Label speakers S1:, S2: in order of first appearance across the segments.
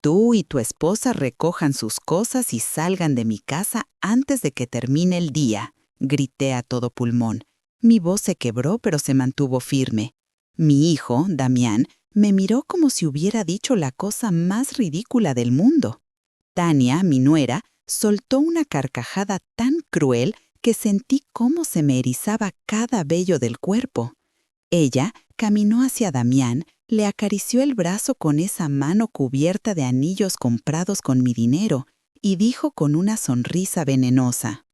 S1: Tú y tu esposa recojan sus cosas y salgan de mi casa antes de que termine el día, grité a todo pulmón. Mi voz se quebró, pero se mantuvo firme. Mi hijo, Damián, me miró como si hubiera dicho la cosa más ridícula del mundo. Tania, mi nuera, soltó una carcajada tan cruel que sentí cómo se me erizaba cada vello del cuerpo. Ella caminó hacia Damián, le acarició el brazo con esa mano cubierta de anillos comprados con mi dinero y dijo con una sonrisa venenosa: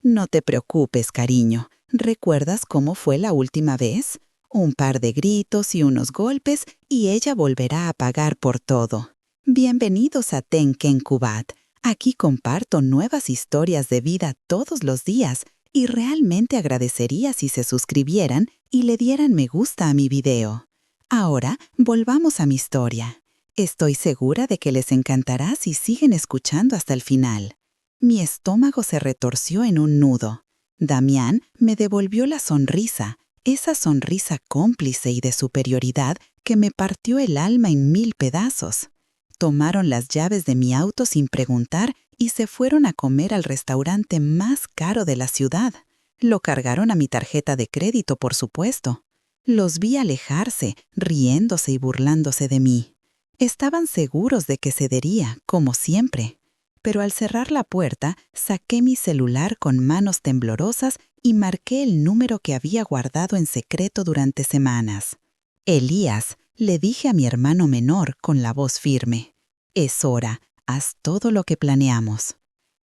S1: «No te preocupes, cariño. ¿Recuerdas cómo fue la última vez? Un par de gritos y unos golpes y ella volverá a pagar por todo. Bienvenidos a Tenkenkubat. Aquí comparto nuevas historias de vida todos los días y realmente agradecería si se suscribieran y le dieran me gusta a mi video. Ahora, volvamos a mi historia. Estoy segura de que les encantará si siguen escuchando hasta el final». Mi estómago se retorció en un nudo. Damián me devolvió la sonrisa, esa sonrisa cómplice y de superioridad que me partió el alma en 1000 pedazos. Tomaron las llaves de mi auto sin preguntar y se fueron a comer al restaurante más caro de la ciudad. Lo cargaron a mi tarjeta de crédito, por supuesto. Los vi alejarse, riéndose y burlándose de mí. Estaban seguros de que cedería, como siempre. Pero al cerrar la puerta, saqué mi celular con manos temblorosas y marqué el número que había guardado en secreto durante semanas. «Elías», le dije a mi hermano menor con la voz firme, «es hora, haz todo lo que planeamos».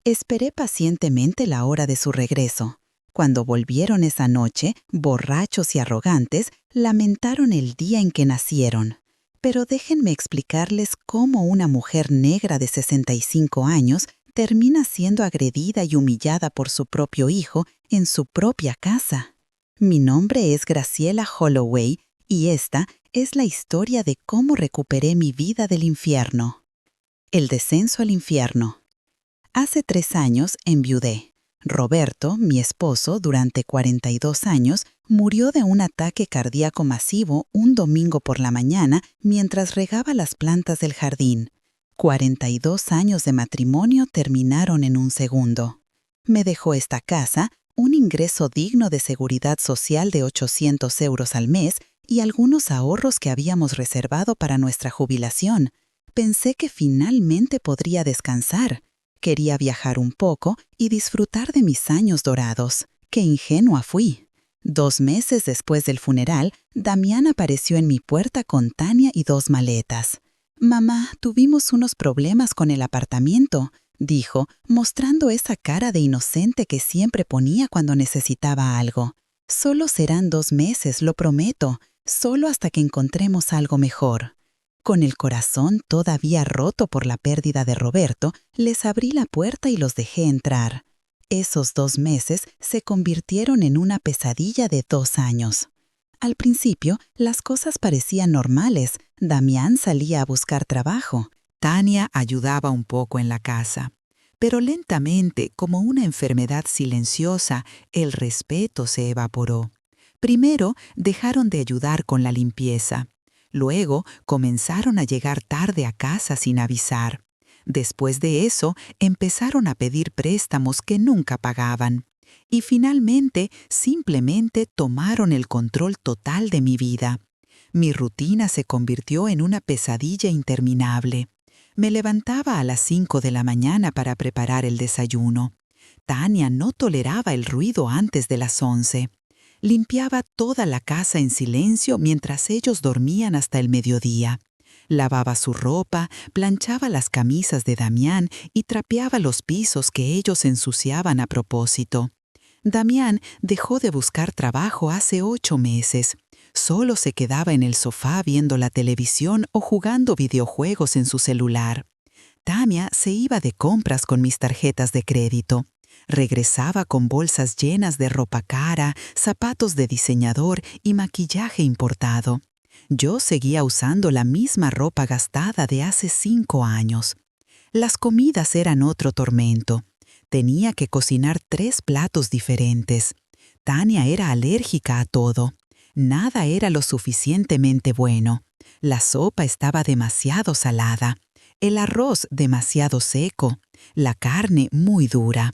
S1: Esperé pacientemente la hora de su regreso. Cuando volvieron esa noche, borrachos y arrogantes, lamentaron el día en que nacieron. Pero déjenme explicarles cómo una mujer negra de 65 años termina siendo agredida y humillada por su propio hijo en su propia casa. Mi nombre es Graciela Holloway y esta es la historia de cómo recuperé mi vida del infierno. El descenso al infierno. Hace 3 años enviudé. Roberto, mi esposo, durante 42 años, murió de un ataque cardíaco masivo un domingo por la mañana mientras regaba las plantas del jardín. 42 años de matrimonio terminaron en un segundo. Me dejó esta casa, un ingreso digno de seguridad social de 800 euros al mes y algunos ahorros que habíamos reservado para nuestra jubilación. Pensé que finalmente podría descansar. Quería viajar un poco y disfrutar de mis años dorados. ¡Qué ingenua fui! 2 meses después del funeral, Damián apareció en mi puerta con Tania y 2 maletas. «Mamá, tuvimos unos problemas con el apartamento», dijo, mostrando esa cara de inocente que siempre ponía cuando necesitaba algo. «Solo serán 2 meses, lo prometo, solo hasta que encontremos algo mejor». Con el corazón todavía roto por la pérdida de Roberto, les abrí la puerta y los dejé entrar. Esos 2 meses se convirtieron en una pesadilla de 2 años. Al principio, las cosas parecían normales. Damián salía a buscar trabajo. Tania ayudaba un poco en la casa. Pero lentamente, como una enfermedad silenciosa, el respeto se evaporó. Primero, dejaron de ayudar con la limpieza. Luego, comenzaron a llegar tarde a casa sin avisar. Después de eso, empezaron a pedir préstamos que nunca pagaban. Y finalmente, simplemente tomaron el control total de mi vida. Mi rutina se convirtió en una pesadilla interminable. Me levantaba a las 5 de la mañana para preparar el desayuno. Tania no toleraba el ruido antes de las 11. Limpiaba toda la casa en silencio mientras ellos dormían hasta el mediodía. Lavaba su ropa, planchaba las camisas de Damián y trapeaba los pisos que ellos ensuciaban a propósito. Damián dejó de buscar trabajo hace 8 meses. Solo se quedaba en el sofá viendo la televisión o jugando videojuegos en su celular. Tania se iba de compras con mis tarjetas de crédito. Regresaba con bolsas llenas de ropa cara, zapatos de diseñador y maquillaje importado. Yo seguía usando la misma ropa gastada de hace 5 años. Las comidas eran otro tormento. Tenía que cocinar 3 platos diferentes. Tania era alérgica a todo. Nada era lo suficientemente bueno. La sopa estaba demasiado salada. el arroz demasiado seco, la carne muy dura.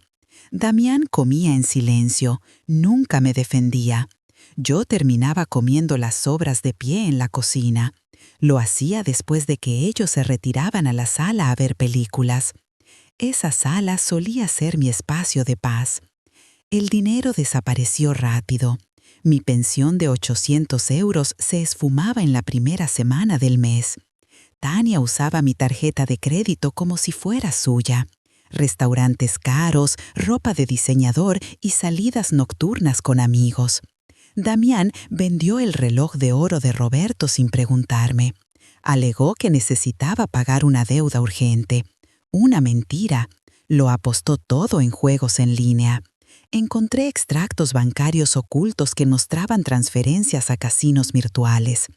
S1: Damián comía en silencio, nunca me defendía. Yo terminaba comiendo las sobras de pie en la cocina. Lo hacía después de que ellos se retiraban a la sala a ver películas. Esa sala solía ser mi espacio de paz. El dinero desapareció rápido. Mi pensión de 800 euros se esfumaba en la primera semana del mes. Tania usaba mi tarjeta de crédito como si fuera suya. Restaurantes caros, ropa de diseñador y salidas nocturnas con amigos. Damián vendió el reloj de oro de Roberto sin preguntarme. Alegó que necesitaba pagar una deuda urgente. Una mentira. Lo apostó todo en juegos en línea. Encontré extractos bancarios ocultos que mostraban transferencias a casinos virtuales.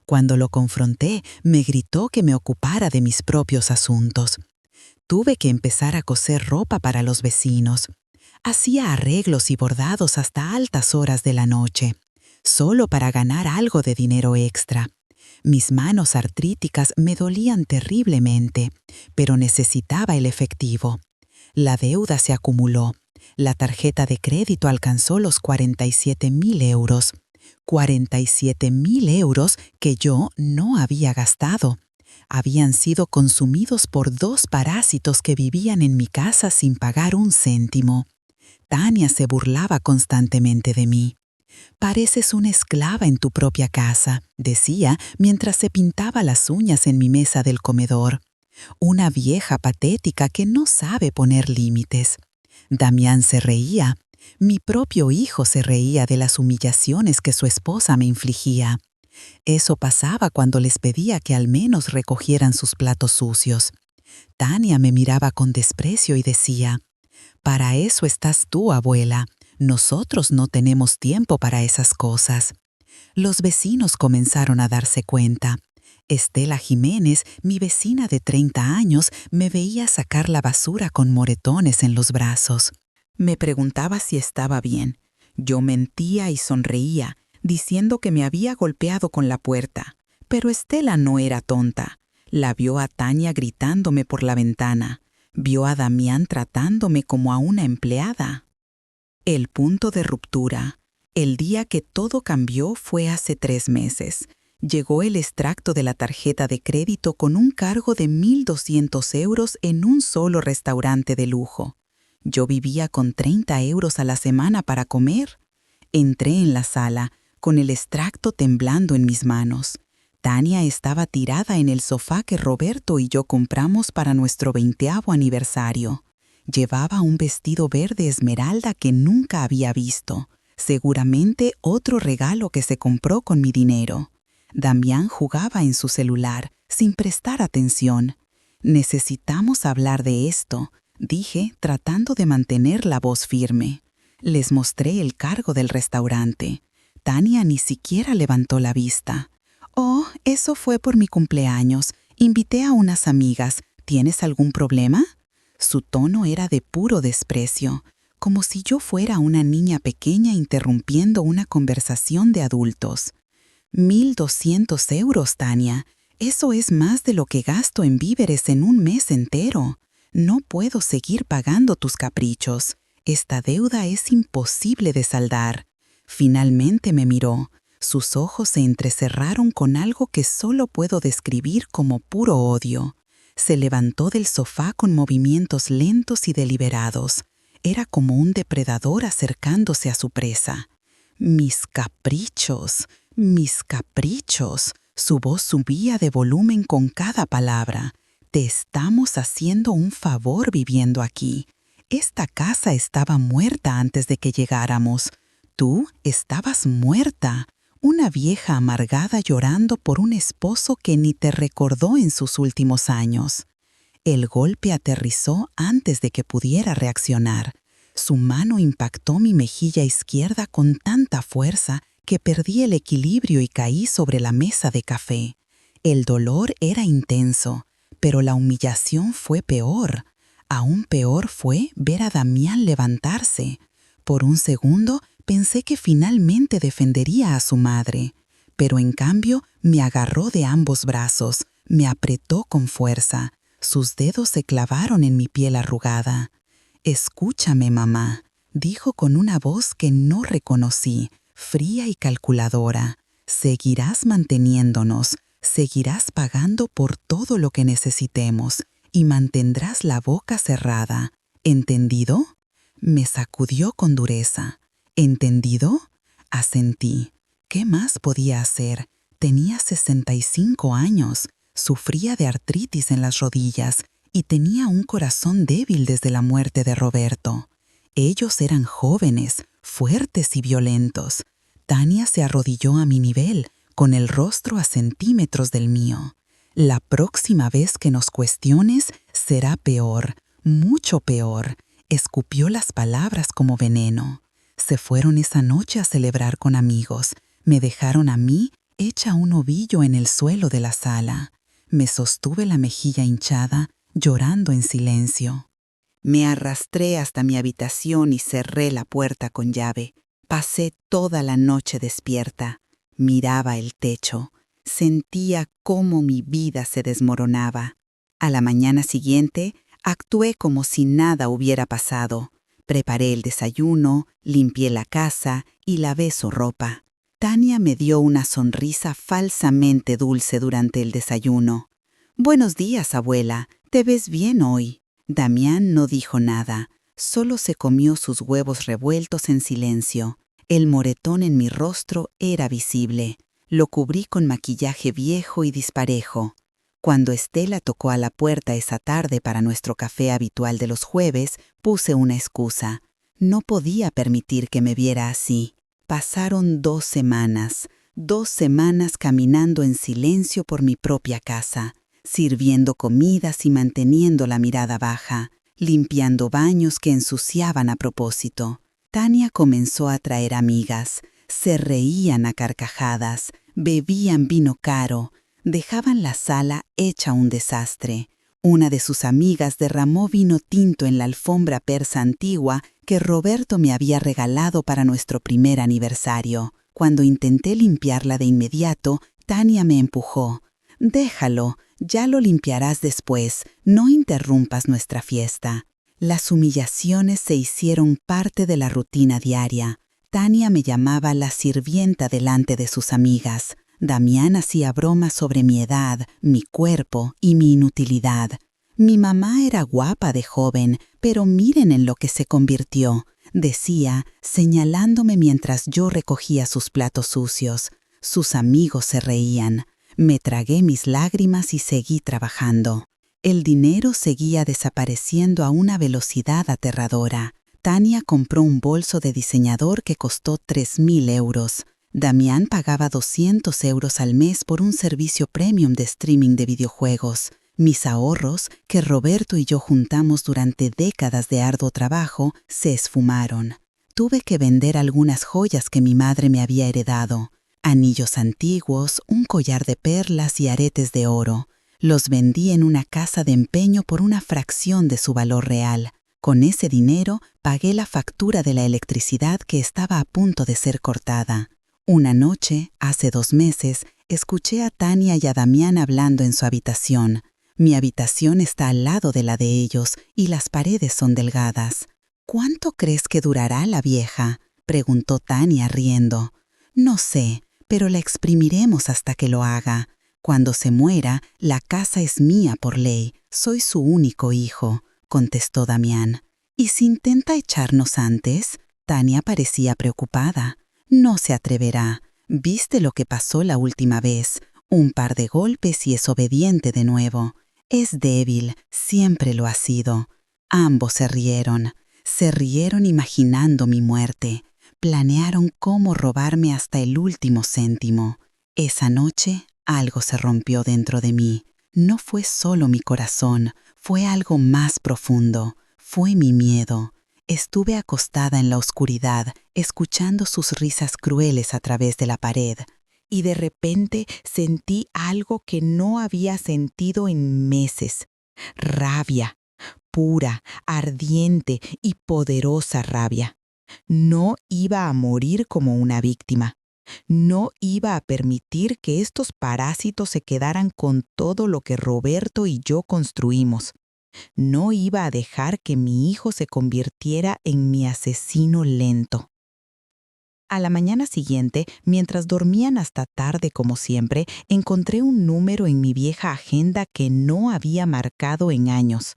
S1: Cuando lo confronté, me gritó que me ocupara de mis propios asuntos. Tuve que empezar a coser ropa para los vecinos. Hacía arreglos y bordados hasta altas horas de la noche, solo para ganar algo de dinero extra. Mis manos artríticas me dolían terriblemente, pero necesitaba el efectivo. La deuda se acumuló. La tarjeta de crédito alcanzó los 47.000 euros. 47.000 euros que yo no había gastado. Habían sido consumidos por 2 parásitos que vivían en mi casa sin pagar un céntimo. Tania se burlaba constantemente de mí. «Pareces una esclava en tu propia casa», decía mientras se pintaba las uñas en mi mesa del comedor. Una vieja patética que no sabe poner límites. Damián se reía. Mi propio hijo se reía de las humillaciones que su esposa me infligía. Eso pasaba cuando les pedía que al menos recogieran sus platos sucios. Tania me miraba con desprecio y decía: «Para eso estás tú, abuela. Nosotros no tenemos tiempo para esas cosas». Los vecinos comenzaron a darse cuenta. Estela Jiménez, mi vecina de 30 años, me veía sacar la basura con moretones en los brazos. Me preguntaba si estaba bien. Yo mentía y sonreía, diciendo que me había golpeado con la puerta. Pero Estela no era tonta. La vio a Tania gritándome por la ventana. Vio a Damián tratándome como a una empleada. El punto de ruptura. El día que todo cambió fue hace 3 meses. Llegó el extracto de la tarjeta de crédito con un cargo de 1.200 euros en un solo restaurante de lujo. Yo vivía con 30 euros a la semana para comer. Entré en la sala, con el extracto temblando en mis manos. Tania estaba tirada en el sofá que Roberto y yo compramos para nuestro 20º aniversario. Llevaba un vestido verde esmeralda que nunca había visto. Seguramente otro regalo que se compró con mi dinero. Damián jugaba en su celular, sin prestar atención. «Necesitamos hablar de esto», dije, tratando de mantener la voz firme. Les mostré el cargo del restaurante. Tania ni siquiera levantó la vista. «Oh, eso fue por mi cumpleaños. Invité a unas amigas. ¿Tienes algún problema?» Su tono era de puro desprecio, como si yo fuera una niña pequeña interrumpiendo una conversación de adultos. 1.200 euros, Tania. Eso es más de lo que gasto en víveres en un mes entero. No puedo seguir pagando tus caprichos. Esta deuda es imposible de saldar». Finalmente me miró. Sus ojos se entrecerraron con algo que solo puedo describir como puro odio. Se levantó del sofá con movimientos lentos y deliberados. Era como un depredador acercándose a su presa. «Mis caprichos, mis caprichos». Su voz subía de volumen con cada palabra. «Te estamos haciendo un favor viviendo aquí. Esta casa estaba muerta antes de que llegáramos. Tú estabas muerta, una vieja amargada llorando por un esposo que ni te recordó en sus últimos años». El golpe aterrizó antes de que pudiera reaccionar. Su mano impactó mi mejilla izquierda con tanta fuerza que perdí el equilibrio y caí sobre la mesa de café. El dolor era intenso, pero la humillación fue peor. Aún peor fue ver a Damián levantarse. Por un segundo pensé que finalmente defendería a su madre, pero en cambio me agarró de ambos brazos, me apretó con fuerza. Sus dedos se clavaron en mi piel arrugada. «Escúchame, mamá», dijo con una voz que no reconocí, fría y calculadora. «Seguirás manteniéndonos, seguirás pagando por todo lo que necesitemos y mantendrás la boca cerrada. ¿Entendido?». Me sacudió con dureza. «¿Entendido?». Asentí. ¿Qué más podía hacer? Tenía 65 años, sufría de artritis en las rodillas y tenía un corazón débil desde la muerte de Roberto. Ellos eran jóvenes, fuertes y violentos. Tania se arrodilló a mi nivel, con el rostro a centímetros del mío. «La próxima vez que nos cuestiones será peor, mucho peor». Escupió las palabras como veneno. Se fueron esa noche a celebrar con amigos. Me dejaron a mí hecha un ovillo en el suelo de la sala. Me sostuve la mejilla hinchada, llorando en silencio. Me arrastré hasta mi habitación y cerré la puerta con llave. Pasé toda la noche despierta. Miraba el techo. Sentía cómo mi vida se desmoronaba. A la mañana siguiente, actué como si nada hubiera pasado. Preparé el desayuno, limpié la casa y lavé su ropa. Tania me dio una sonrisa falsamente dulce durante el desayuno. «Buenos días, abuela. Te ves bien hoy». Damián no dijo nada. Solo se comió sus huevos revueltos en silencio. El moretón en mi rostro era visible. Lo cubrí con maquillaje viejo y disparejo. Cuando Estela tocó a la puerta esa tarde para nuestro café habitual de los jueves, puse una excusa. No podía permitir que me viera así. Pasaron 2 semanas, 2 semanas caminando en silencio por mi propia casa, sirviendo comidas y manteniendo la mirada baja, limpiando baños que ensuciaban a propósito. Tania comenzó a traer amigas, se reían a carcajadas, bebían vino caro, dejaban la sala hecha un desastre. Una de sus amigas derramó vino tinto en la alfombra persa antigua que Roberto me había regalado para nuestro primer aniversario. Cuando intenté limpiarla de inmediato, Tania me empujó. «Déjalo, ya lo limpiarás después, no interrumpas nuestra fiesta». Las humillaciones se hicieron parte de la rutina diaria. Tania me llamaba la sirvienta delante de sus amigas. Damián hacía bromas sobre mi edad, mi cuerpo y mi inutilidad. «Mi mamá era guapa de joven, pero miren en lo que se convirtió», decía, señalándome mientras yo recogía sus platos sucios. Sus amigos se reían. Me tragué mis lágrimas y seguí trabajando. El dinero seguía desapareciendo a una velocidad aterradora. Tania compró un bolso de diseñador que costó 3.000 euros. Damián pagaba 200 euros al mes por un servicio premium de streaming de videojuegos. Mis ahorros, que Roberto y yo juntamos durante décadas de arduo trabajo, se esfumaron. Tuve que vender algunas joyas que mi madre me había heredado. Anillos antiguos, un collar de perlas y aretes de oro. Los vendí en una casa de empeño por una fracción de su valor real. Con ese dinero pagué la factura de la electricidad que estaba a punto de ser cortada. Una noche, hace 2 meses, escuché a Tania y a Damián hablando en su habitación. Mi habitación está al lado de la de ellos y las paredes son delgadas. «¿Cuánto crees que durará la vieja?», preguntó Tania riendo. «No sé, pero la exprimiremos hasta que lo haga. Cuando se muera, la casa es mía por ley. Soy su único hijo», contestó Damián. «¿Y si intenta echarnos antes?». Tania parecía preocupada. «No se atreverá. ¿Viste lo que pasó la última vez? Un par de golpes y es obediente de nuevo. Es débil, siempre lo ha sido». Ambos se rieron imaginando mi muerte. Planearon cómo robarme hasta el último céntimo. Esa noche algo se rompió dentro de mí. No fue solo mi corazón, fue algo más profundo. Fue mi miedo. Estuve acostada en la oscuridad, escuchando sus risas crueles a través de la pared. Y de repente sentí algo que no había sentido en meses. Rabia, pura, ardiente y poderosa rabia. No iba a morir como una víctima. No iba a permitir que estos parásitos se quedaran con todo lo que Roberto y yo construimos. No iba a dejar que mi hijo se convirtiera en mi asesino lento. A la mañana siguiente, mientras dormían hasta tarde como siempre, encontré un número en mi vieja agenda que no había marcado en años.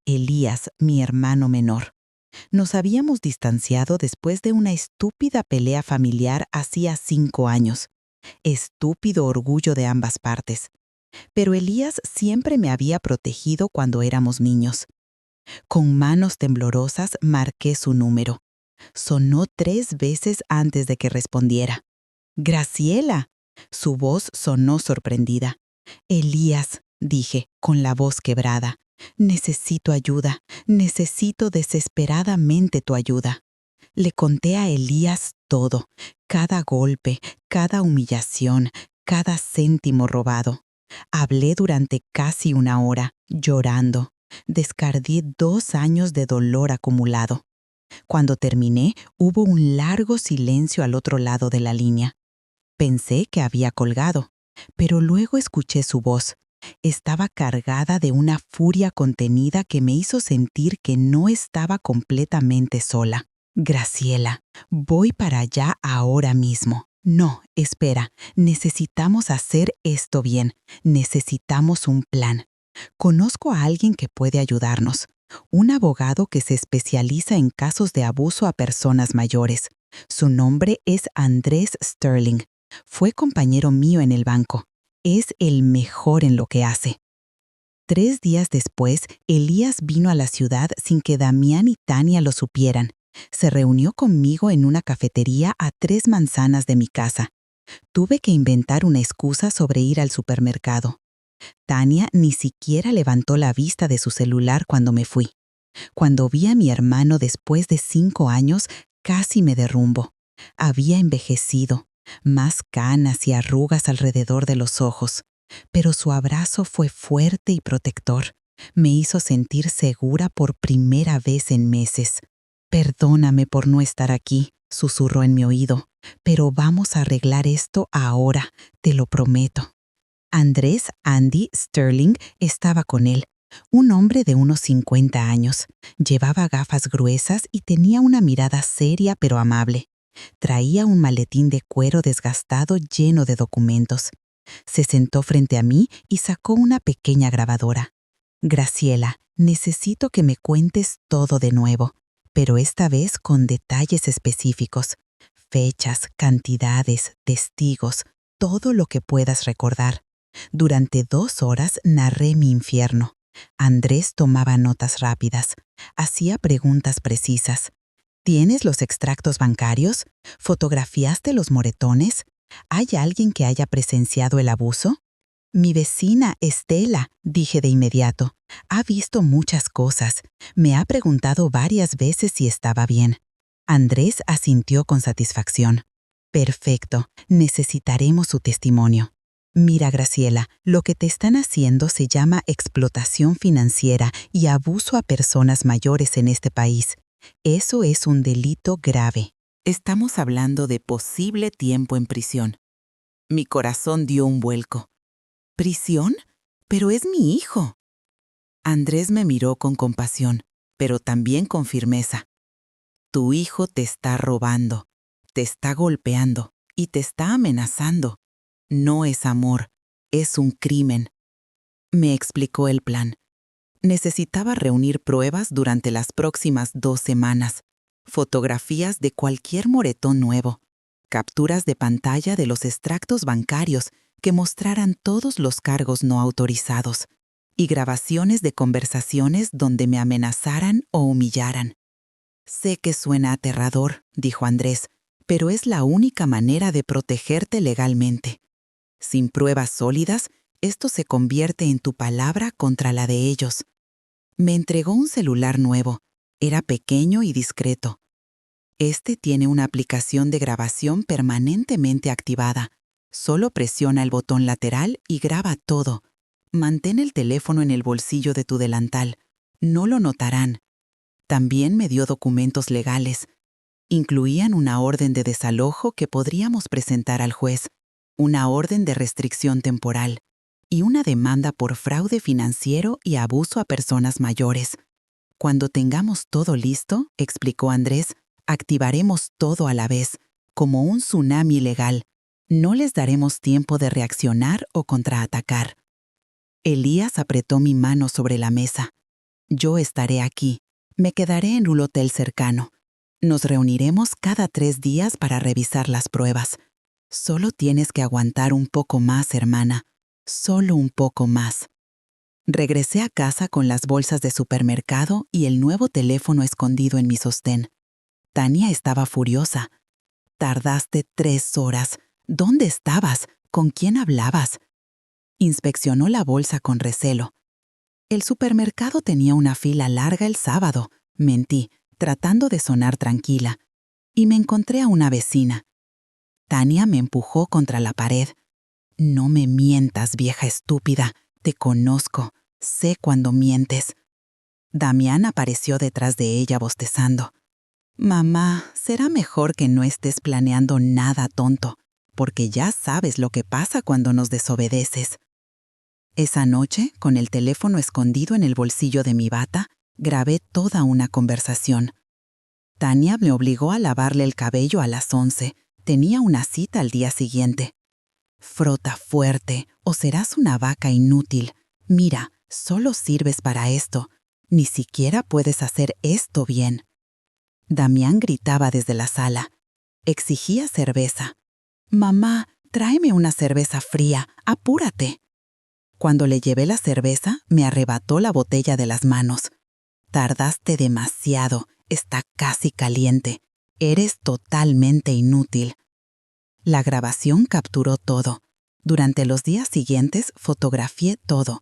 S1: Elías, mi hermano menor. Nos habíamos distanciado después de una estúpida pelea familiar hacía 5 años. Estúpido orgullo de ambas partes. Pero Elías siempre me había protegido cuando éramos niños. Con manos temblorosas marqué su número. Sonó 3 veces antes de que respondiera. ¡Graciela! Su voz sonó sorprendida. Elías, dije, con la voz quebrada. Necesito ayuda. Necesito desesperadamente tu ayuda. Le conté a Elías todo, cada golpe, cada humillación, cada céntimo robado. Hablé durante casi 1 hora, llorando. Descargué 2 años de dolor acumulado. Cuando terminé, hubo un largo silencio al otro lado de la línea. Pensé que había colgado, pero luego escuché su voz. Estaba cargada de una furia contenida que me hizo sentir que no estaba completamente sola. Graciela, voy para allá ahora mismo. No, espera, necesitamos hacer esto bien. Necesitamos un plan. Conozco a alguien que puede ayudarnos. Un abogado que se especializa en casos de abuso a personas mayores. Su nombre es Andrés Sterling. Fue compañero mío en el banco. Es el mejor en lo que hace. 3 días después, Elías vino a la ciudad sin que Damián y Tania lo supieran. Se reunió conmigo en una cafetería a 3 manzanas de mi casa. Tuve que inventar una excusa sobre ir al supermercado. Tania ni siquiera levantó la vista de su celular cuando me fui. Cuando vi a mi hermano después de 5 años, casi me derrumbo. Había envejecido, más canas y arrugas alrededor de los ojos, pero su abrazo fue fuerte y protector. Me hizo sentir segura por primera vez en meses. Perdóname por no estar aquí, susurró en mi oído, pero vamos a arreglar esto ahora, te lo prometo. Andy Sterling estaba con él, un hombre de unos 50 años. Llevaba gafas gruesas y tenía una mirada seria pero amable. Traía un maletín de cuero desgastado lleno de documentos. Se sentó frente a mí y sacó una pequeña grabadora. Graciela, necesito que me cuentes todo de nuevo, pero esta vez con detalles específicos. Fechas, cantidades, testigos, todo lo que puedas recordar. Durante 2 horas narré mi infierno. Andrés tomaba notas rápidas, hacía preguntas precisas. ¿Tienes los extractos bancarios? ¿Fotografiaste los moretones? ¿Hay alguien que haya presenciado el abuso? Mi vecina, Estela, dije de inmediato, ha visto muchas cosas. Me ha preguntado varias veces si estaba bien. Andrés asintió con satisfacción. Perfecto, necesitaremos su testimonio. Mira, Graciela, lo que te están haciendo se llama explotación financiera y abuso a personas mayores en este país. Eso es un delito grave. Estamos hablando de posible tiempo en prisión. Mi corazón dio un vuelco. ¿Prisión? Pero es mi hijo. Andrés me miró con compasión, pero también con firmeza. Tu hijo te está robando, te está golpeando y te está amenazando. No es amor, es un crimen. Me explicó el plan. Necesitaba reunir pruebas durante las próximas 2 semanas, fotografías de cualquier moretón nuevo, capturas de pantalla de los extractos bancarios que mostraran todos los cargos no autorizados y grabaciones de conversaciones donde me amenazaran o humillaran. Sé que suena aterrador, dijo Andrés, pero es la única manera de protegerte legalmente. Sin pruebas sólidas, esto se convierte en tu palabra contra la de ellos. Me entregó un celular nuevo. Era pequeño y discreto. Este tiene una aplicación de grabación permanentemente activada. Solo presiona el botón lateral y graba todo. Mantén el teléfono en el bolsillo de tu delantal. No lo notarán. También me dio documentos legales. Incluían una orden de desalojo que podríamos presentar al juez, una orden de restricción temporal y una demanda por fraude financiero y abuso a personas mayores. Cuando tengamos todo listo, explicó Andrés, activaremos todo a la vez, como un tsunami legal. No les daremos tiempo de reaccionar o contraatacar. Elías apretó mi mano sobre la mesa. Yo estaré aquí. Me quedaré en un hotel cercano. Nos reuniremos cada 3 días para revisar las pruebas. Solo tienes que aguantar un poco más, hermana. Solo un poco más. Regresé a casa con las bolsas de supermercado y el nuevo teléfono escondido en mi sostén. Tania estaba furiosa. Tardaste 3 horas. ¿Dónde estabas? ¿Con quién hablabas? Inspeccionó la bolsa con recelo. El supermercado tenía una fila larga el sábado, mentí, tratando de sonar tranquila, y me encontré a una vecina. Tania me empujó contra la pared. No me mientas, vieja estúpida, te conozco, sé cuando mientes. Damián apareció detrás de ella bostezando. Mamá, será mejor que no estés planeando nada tonto, porque ya sabes lo que pasa cuando nos desobedeces. Esa noche, con el teléfono escondido en el bolsillo de mi bata, grabé toda una conversación. Tania me obligó a lavarle el cabello a las 11. Tenía una cita al día siguiente. Frota fuerte, o serás una vaca inútil. Mira, solo sirves para esto. Ni siquiera puedes hacer esto bien. Damián gritaba desde la sala. Exigía cerveza. Mamá, tráeme una cerveza fría, apúrate. Cuando le llevé la cerveza, me arrebató la botella de las manos. Tardaste demasiado, está casi caliente. Eres totalmente inútil. La grabación capturó todo. Durante los días siguientes fotografié todo.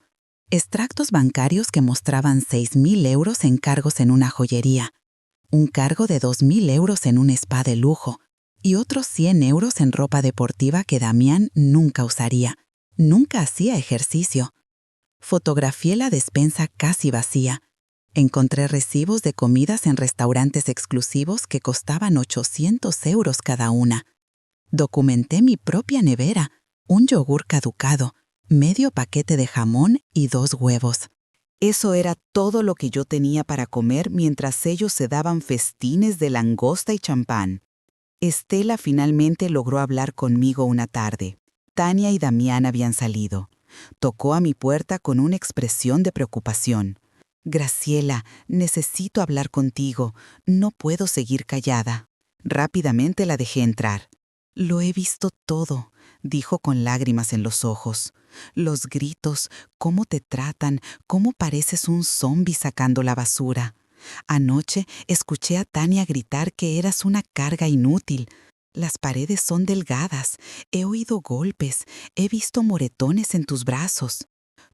S1: Extractos bancarios que mostraban 6.000 euros en cargos en una joyería, un cargo de 2.000 euros en un spa de lujo y otros 100 euros en ropa deportiva que Damián nunca usaría. Nunca hacía ejercicio. Fotografié la despensa casi vacía. Encontré recibos de comidas en restaurantes exclusivos que costaban 800 euros cada una. Documenté mi propia nevera, un yogur caducado, medio paquete de jamón y 2 huevos. Eso era todo lo que yo tenía para comer mientras ellos se daban festines de langosta y champán. Estela finalmente logró hablar conmigo una tarde. Tania y Damián habían salido. Tocó a mi puerta con una expresión de preocupación. Graciela, necesito hablar contigo. No puedo seguir callada. Rápidamente la dejé entrar. Lo he visto todo, dijo con lágrimas en los ojos. Los gritos, cómo te tratan, cómo pareces un zombi sacando la basura. Anoche escuché a Tania gritar que eras una carga inútil. Las paredes son delgadas, he oído golpes, he visto moretones en tus brazos.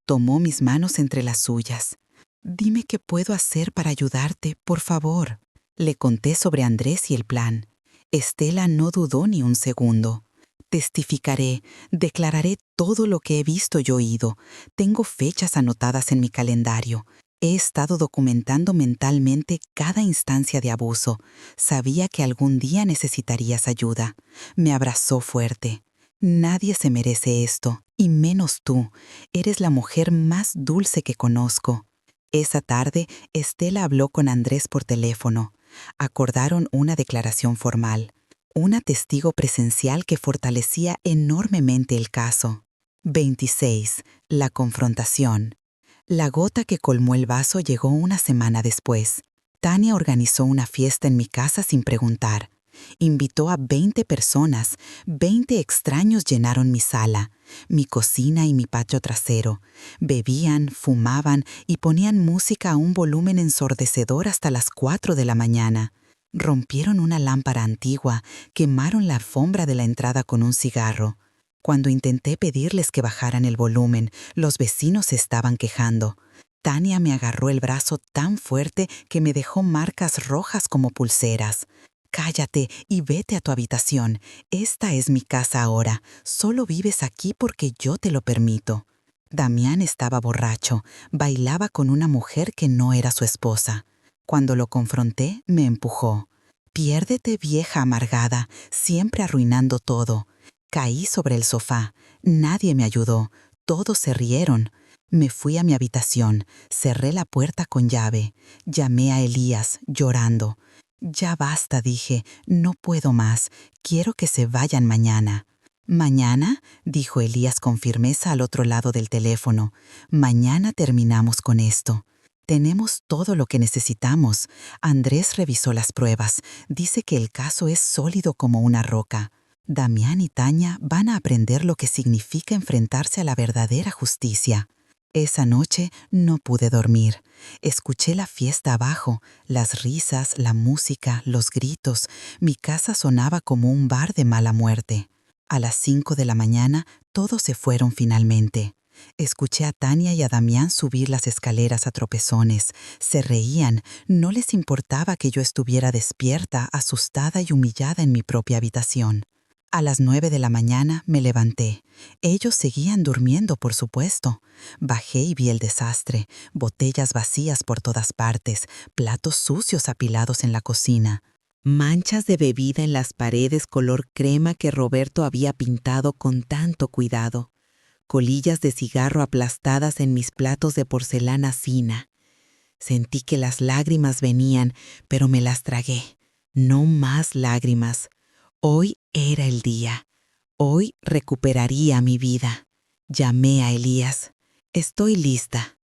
S1: Tomó mis manos entre las suyas. Dime qué puedo hacer para ayudarte, por favor. Le conté sobre Andrés y el plan. Estela no dudó ni un segundo. Testificaré, declararé todo lo que he visto y oído. Tengo fechas anotadas en mi calendario. He estado documentando mentalmente cada instancia de abuso. Sabía que algún día necesitarías ayuda. Me abrazó fuerte. Nadie se merece esto, y menos tú. Eres la mujer más dulce que conozco. Esa tarde, Estela habló con Andrés por teléfono. Acordaron una declaración formal, una testigo presencial que fortalecía enormemente el caso. 26. La confrontación. La gota que colmó el vaso llegó una semana después. Tania organizó una fiesta en mi casa sin preguntar. Invitó a 20 personas, 20 extraños llenaron mi sala, mi cocina y mi patio trasero. Bebían, fumaban y ponían música a un volumen ensordecedor hasta las 4 de la mañana. Rompieron una lámpara antigua, quemaron la alfombra de la entrada con un cigarro. Cuando intenté pedirles que bajaran el volumen, los vecinos se estaban quejando. Tania me agarró el brazo tan fuerte que me dejó marcas rojas como pulseras. Cállate y vete a tu habitación. Esta es mi casa ahora. Solo vives aquí porque yo te lo permito. Damián estaba borracho. Bailaba con una mujer que no era su esposa. Cuando lo confronté, me empujó. Piérdete, vieja amargada, siempre arruinando todo. Caí sobre el sofá. Nadie me ayudó. Todos se rieron. Me fui a mi habitación. Cerré la puerta con llave. Llamé a Elías, llorando. Ya basta, dije. No puedo más. Quiero que se vayan mañana. ¿Mañana?, dijo Elías con firmeza al otro lado del teléfono. Mañana terminamos con esto. Tenemos todo lo que necesitamos. Andrés revisó las pruebas. Dice que el caso es sólido como una roca. Damián y Tania van a aprender lo que significa enfrentarse a la verdadera justicia. Esa noche no pude dormir. Escuché la fiesta abajo, las risas, la música, los gritos. Mi casa sonaba como un bar de mala muerte. A las 5 de la mañana, todos se fueron finalmente. Escuché a Tania y a Damián subir las escaleras a tropezones. Se reían, no les importaba que yo estuviera despierta, asustada y humillada en mi propia habitación. A las 9 de la mañana me levanté. Ellos seguían durmiendo, por supuesto. Bajé y vi el desastre, botellas vacías por todas partes, platos sucios apilados en la cocina, manchas de bebida en las paredes color crema que Roberto había pintado con tanto cuidado, colillas de cigarro aplastadas en mis platos de porcelana fina. Sentí que las lágrimas venían, pero me las tragué. No más lágrimas. Hoy era el día. Hoy recuperaría mi vida. Llamé a Elías. Estoy lista.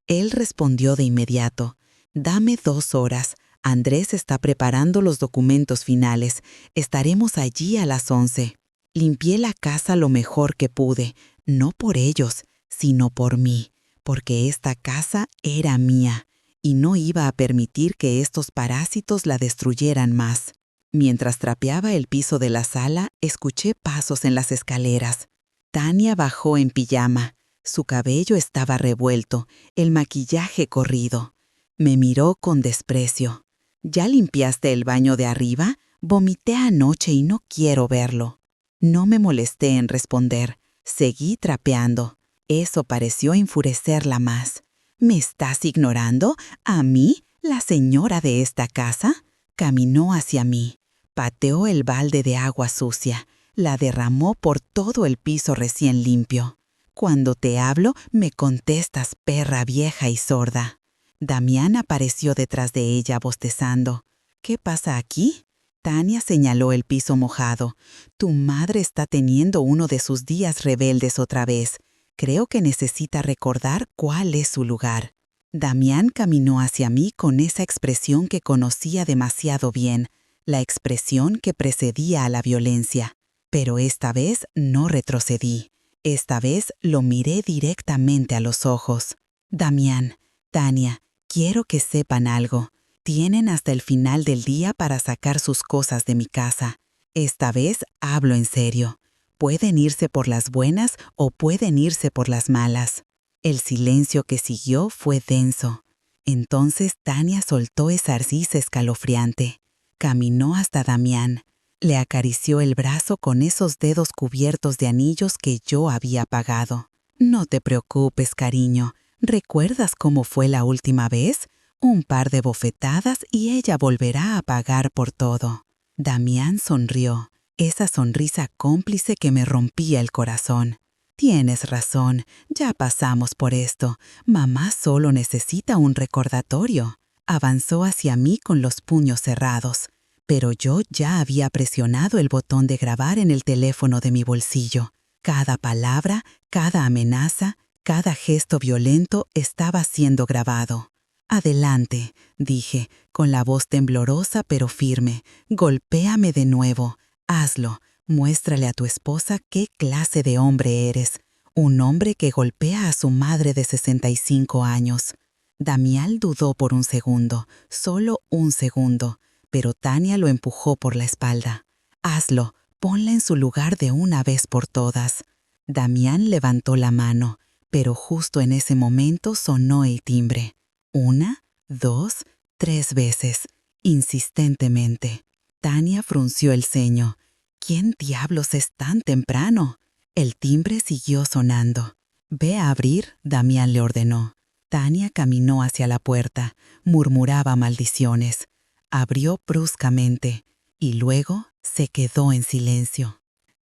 S1: Él respondió de inmediato. Dame 2 horas. Andrés está preparando los documentos finales. Estaremos allí a las 11. Limpié la casa lo mejor que pude, no por ellos, sino por mí, porque esta casa era mía y no iba a permitir que estos parásitos la destruyeran más. Mientras trapeaba el piso de la sala, escuché pasos en las escaleras. Tania bajó en pijama. Su cabello estaba revuelto, el maquillaje corrido. Me miró con desprecio. ¿Ya limpiaste el baño de arriba? Vomité anoche y no quiero verlo. No me molesté en responder. Seguí trapeando. Eso pareció enfurecerla más. ¿Me estás ignorando? ¿A mí, la señora de esta casa? Caminó hacia mí. Pateó el balde de agua sucia. La derramó por todo el piso recién limpio. Cuando te hablo, me contestas, perra vieja y sorda. Damián apareció detrás de ella bostezando. ¿Qué pasa aquí? Tania señaló el piso mojado. Tu madre está teniendo uno de sus días rebeldes otra vez. Creo que necesita recordar cuál es su lugar. Damián caminó hacia mí con esa expresión que conocía demasiado bien, la expresión que precedía a la violencia. Pero esta vez no retrocedí. Esta vez lo miré directamente a los ojos. Damián, Tania, quiero que sepan algo. Tienen hasta el final del día para sacar sus cosas de mi casa. Esta vez hablo en serio. Pueden irse por las buenas o pueden irse por las malas. El silencio que siguió fue denso. Entonces Tania soltó esa risa escalofriante. Caminó hasta Damián. Le acarició el brazo con esos dedos cubiertos de anillos que yo había apagado. No te preocupes, cariño. ¿Recuerdas cómo fue la última vez? Un par de bofetadas y ella volverá a pagar por todo. Damián sonrió, esa sonrisa cómplice que me rompía el corazón. Tienes razón, ya pasamos por esto. Mamá solo necesita un recordatorio. Avanzó hacia mí con los puños cerrados, pero yo ya había presionado el botón de grabar en el teléfono de mi bolsillo. Cada palabra, cada amenaza, cada gesto violento estaba siendo grabado. Adelante, dije, con la voz temblorosa pero firme. Golpéame de nuevo. Hazlo. Muéstrale a tu esposa qué clase de hombre eres. Un hombre que golpea a su madre de 65 años. Damián dudó por un segundo, solo un segundo, pero Tania lo empujó por la espalda. Hazlo. Ponla en su lugar de una vez por todas. Damián levantó la mano, pero justo en ese momento sonó el timbre. 1, 2, 3 veces, insistentemente. Tania frunció el ceño. ¿Quién diablos es tan temprano? El timbre siguió sonando. Ve a abrir, Damián le ordenó. Tania caminó hacia la puerta, murmuraba maldiciones. Abrió bruscamente y luego se quedó en silencio.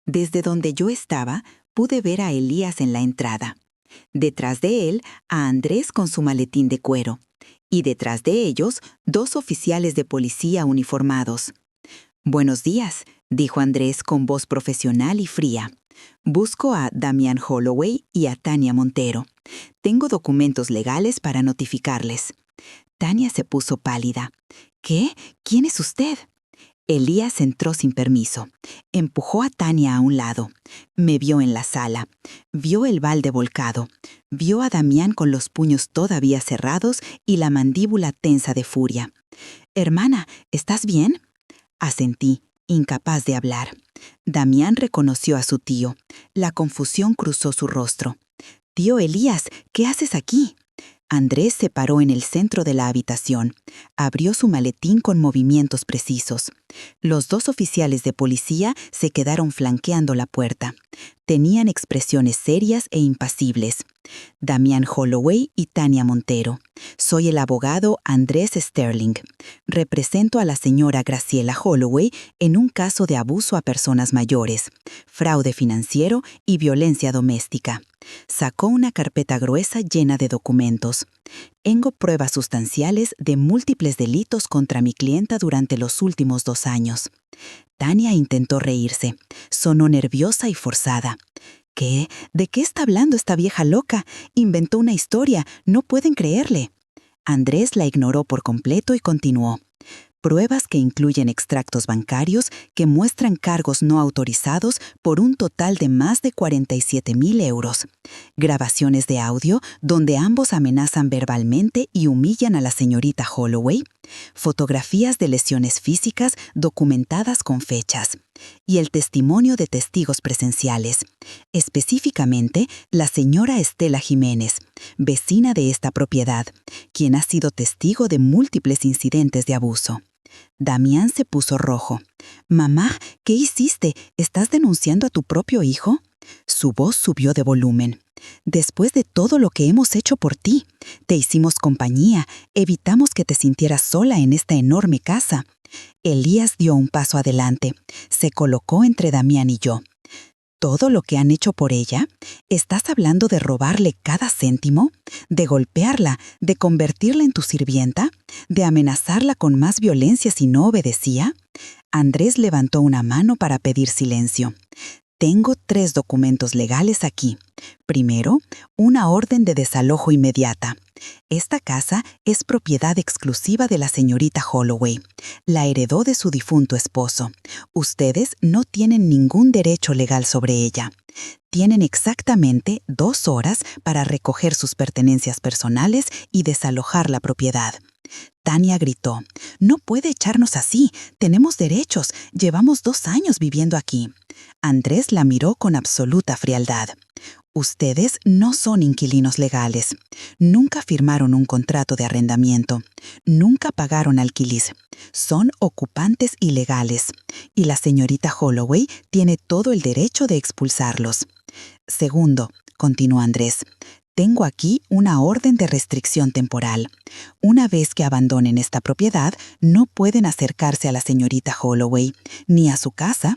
S1: Desde donde yo estaba, pude ver a Elías en la entrada. Detrás de él, a Andrés con su maletín de cuero. Y detrás de ellos, 2 oficiales de policía uniformados. «Buenos días», dijo Andrés con voz profesional y fría. «Busco a Damian Holloway y a Tania Montero. Tengo documentos legales para notificarles». Tania se puso pálida. «¿Qué? ¿Quién es usted?» Elías entró sin permiso. Empujó a Tania a un lado. Me vio en la sala. Vio el balde volcado. Vio a Damián con los puños todavía cerrados y la mandíbula tensa de furia. «Hermana, ¿estás bien?» Asentí, incapaz de hablar. Damián reconoció a su tío. La confusión cruzó su rostro. «Tío Elías, ¿qué haces aquí?» Andrés se paró en el centro de la habitación. Abrió su maletín con movimientos precisos. Los 2 oficiales de policía se quedaron flanqueando la puerta. Tenían expresiones serias e impasibles. Damian Holloway y Tania Montero. Soy el abogado Andrés Sterling. Represento a la señora Graciela Holloway en un caso de abuso a personas mayores, fraude financiero y violencia doméstica. Sacó una carpeta gruesa llena de documentos. Tengo pruebas sustanciales de múltiples delitos contra mi clienta durante los últimos 2 años. Tania intentó reírse. Sonó nerviosa y forzada. ¿Qué? ¿De qué está hablando esta vieja loca? Inventó una historia. No pueden creerle. Andrés la ignoró por completo y continuó. Pruebas que incluyen extractos bancarios que muestran cargos no autorizados por un total de más de 47,000 euros. Grabaciones de audio donde ambos amenazan verbalmente y humillan a la señorita Holloway. Fotografías de lesiones físicas documentadas con fechas. Y el testimonio de testigos presenciales. Específicamente, la señora Estela Jiménez, vecina de esta propiedad, quien ha sido testigo de múltiples incidentes de abuso. Damián se puso rojo. «Mamá, ¿qué hiciste? ¿Estás denunciando a tu propio hijo?» Su voz subió de volumen. «Después de todo lo que hemos hecho por ti, te hicimos compañía, evitamos que te sintieras sola en esta enorme casa». Elías dio un paso adelante. Se colocó entre Damián y yo. ¿Todo lo que han hecho por ella? ¿Estás hablando de robarle cada céntimo? ¿De golpearla? ¿De convertirla en tu sirvienta? ¿De amenazarla con más violencia si no obedecía?» Andrés levantó una mano para pedir silencio. «Tengo 3 documentos legales aquí. Primero, una orden de desalojo inmediata. Esta casa es propiedad exclusiva de la señorita Holloway. La heredó de su difunto esposo. Ustedes no tienen ningún derecho legal sobre ella. Tienen exactamente 2 horas para recoger sus pertenencias personales y desalojar la propiedad». Tania gritó. «No puede echarnos así. Tenemos derechos. Llevamos 2 años viviendo aquí». Andrés la miró con absoluta frialdad. «Ustedes no son inquilinos legales. Nunca firmaron un contrato de arrendamiento. Nunca pagaron alquiler. Son ocupantes ilegales. Y la señorita Holloway tiene todo el derecho de expulsarlos. Segundo», continuó Andrés, «tengo aquí una orden de restricción temporal. Una vez que abandonen esta propiedad, no pueden acercarse a la señorita Holloway, ni a su casa,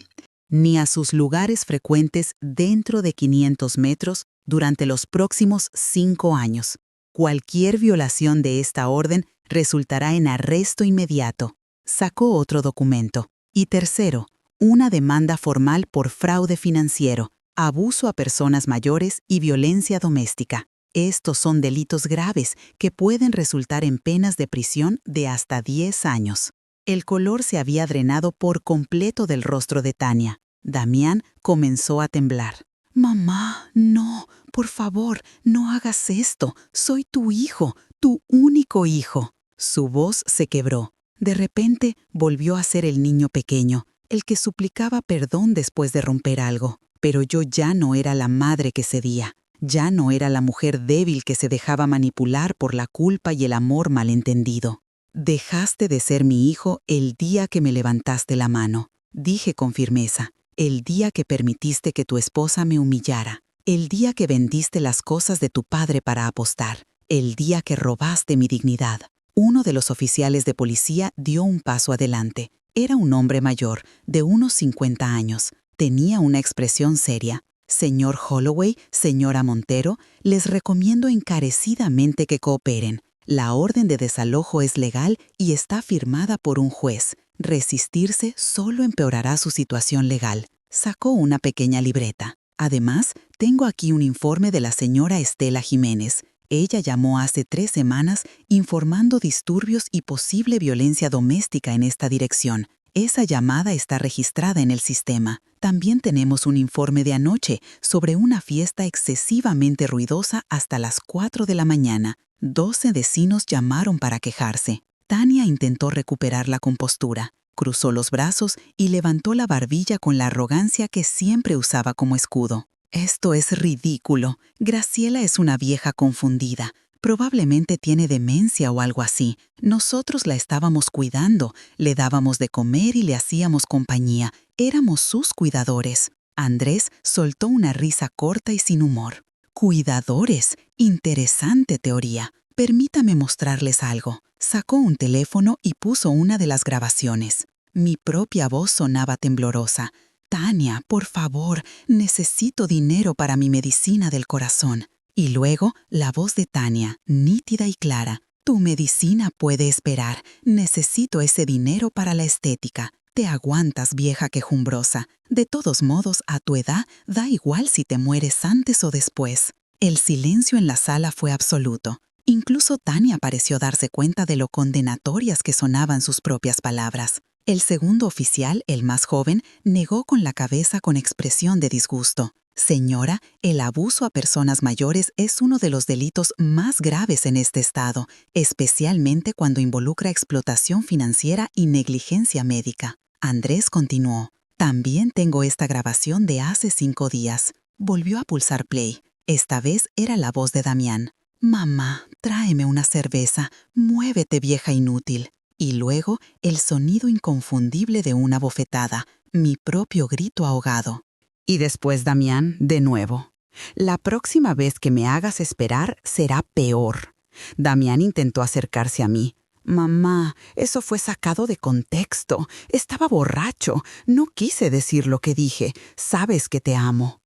S1: ni a sus lugares frecuentes dentro de 500 metros durante los próximos 5 años. Cualquier violación de esta orden resultará en arresto inmediato». Sacó otro documento. Y tercero, una demanda formal por fraude financiero, abuso a personas mayores y violencia doméstica. Estos son delitos graves que pueden resultar en penas de prisión de hasta 10 años. El color se había drenado por completo del rostro de Tania. Damián comenzó a temblar. «Mamá, no, por favor, no hagas esto. Soy tu hijo, tu único hijo». Su voz se quebró. De repente volvió a ser el niño pequeño, el que suplicaba perdón después de romper algo. Pero yo ya no era la madre que cedía. Ya no era la mujer débil que se dejaba manipular por la culpa y el amor malentendido. «Dejaste de ser mi hijo el día que me levantaste la mano», dije con firmeza. «El día que permitiste que tu esposa me humillara. El día que vendiste las cosas de tu padre para apostar. El día que robaste mi dignidad. Uno de los oficiales de policía dio un paso adelante. Era un hombre mayor, de unos 50 años. Tenía una expresión seria. Señor Holloway, señora Montero, les recomiendo encarecidamente que cooperen. La orden de desalojo es legal y está firmada por un juez. Resistirse solo empeorará su situación legal. Sacó una pequeña libreta. Además, tengo aquí un informe de la señora Estela Jiménez. Ella llamó hace 3 semanas informando disturbios y posible violencia doméstica en esta dirección. Esa llamada está registrada en el sistema. También tenemos un informe de anoche sobre una fiesta excesivamente ruidosa hasta las 4 de la mañana. 12 vecinos llamaron para quejarse. Tania intentó recuperar la compostura. Cruzó los brazos y levantó la barbilla con la arrogancia que siempre usaba como escudo. Esto es ridículo. Graciela es una vieja confundida. Probablemente tiene demencia o algo así. Nosotros la estábamos cuidando, le dábamos de comer y le hacíamos compañía. Éramos sus cuidadores. Andrés soltó una risa corta y sin humor. Cuidadores. Interesante teoría. Permítame mostrarles algo. Sacó un teléfono y puso una de las grabaciones. Mi propia voz sonaba temblorosa. Tania, por favor, necesito dinero para mi medicina del corazón. Y luego, la voz de Tania, nítida y clara. Tu medicina puede esperar. Necesito ese dinero para la estética. Te aguantas, vieja quejumbrosa. De todos modos, a tu edad, da igual si te mueres antes o después. El silencio en la sala fue absoluto. Incluso Tania pareció darse cuenta de lo condenatorias que sonaban sus propias palabras. El segundo oficial, el más joven, negó con la cabeza con expresión de disgusto. Señora, el abuso a personas mayores es uno de los delitos más graves en este estado, especialmente cuando involucra explotación financiera y negligencia médica. Andrés continuó. También tengo esta grabación de hace 5 días. Volvió a pulsar play. Esta vez era la voz de Damián. Mamá, tráeme una cerveza. Muévete, vieja inútil. Y luego el sonido inconfundible de una bofetada, mi propio grito ahogado. Y después Damián, de nuevo. La próxima vez que me hagas esperar será peor. Damián intentó acercarse a mí. Mamá, eso fue sacado de contexto. Estaba borracho. No quise decir lo que dije. Sabes que te amo.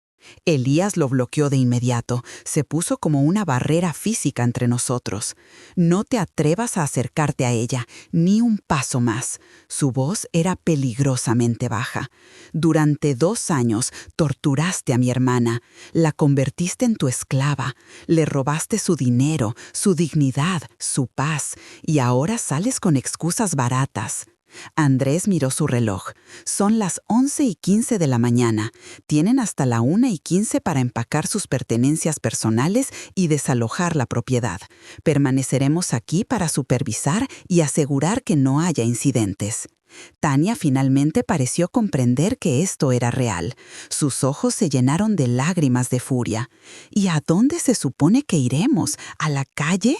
S1: Elías lo bloqueó de inmediato. Se puso como una barrera física entre nosotros. No te atrevas a acercarte a ella, ni un paso más. Su voz era peligrosamente baja. Durante 2 años torturaste a mi hermana. La convertiste en tu esclava. Le robaste su dinero, su dignidad, su paz. Y ahora sales con excusas baratas. Andrés miró su reloj. Son las 11:15 de la mañana. Tienen hasta la 1:15 para empacar sus pertenencias personales y desalojar la propiedad. Permaneceremos aquí para supervisar y asegurar que no haya incidentes. Tania finalmente pareció comprender que esto era real. Sus ojos se llenaron de lágrimas de furia. ¿Y a dónde se supone que iremos? ¿A la calle?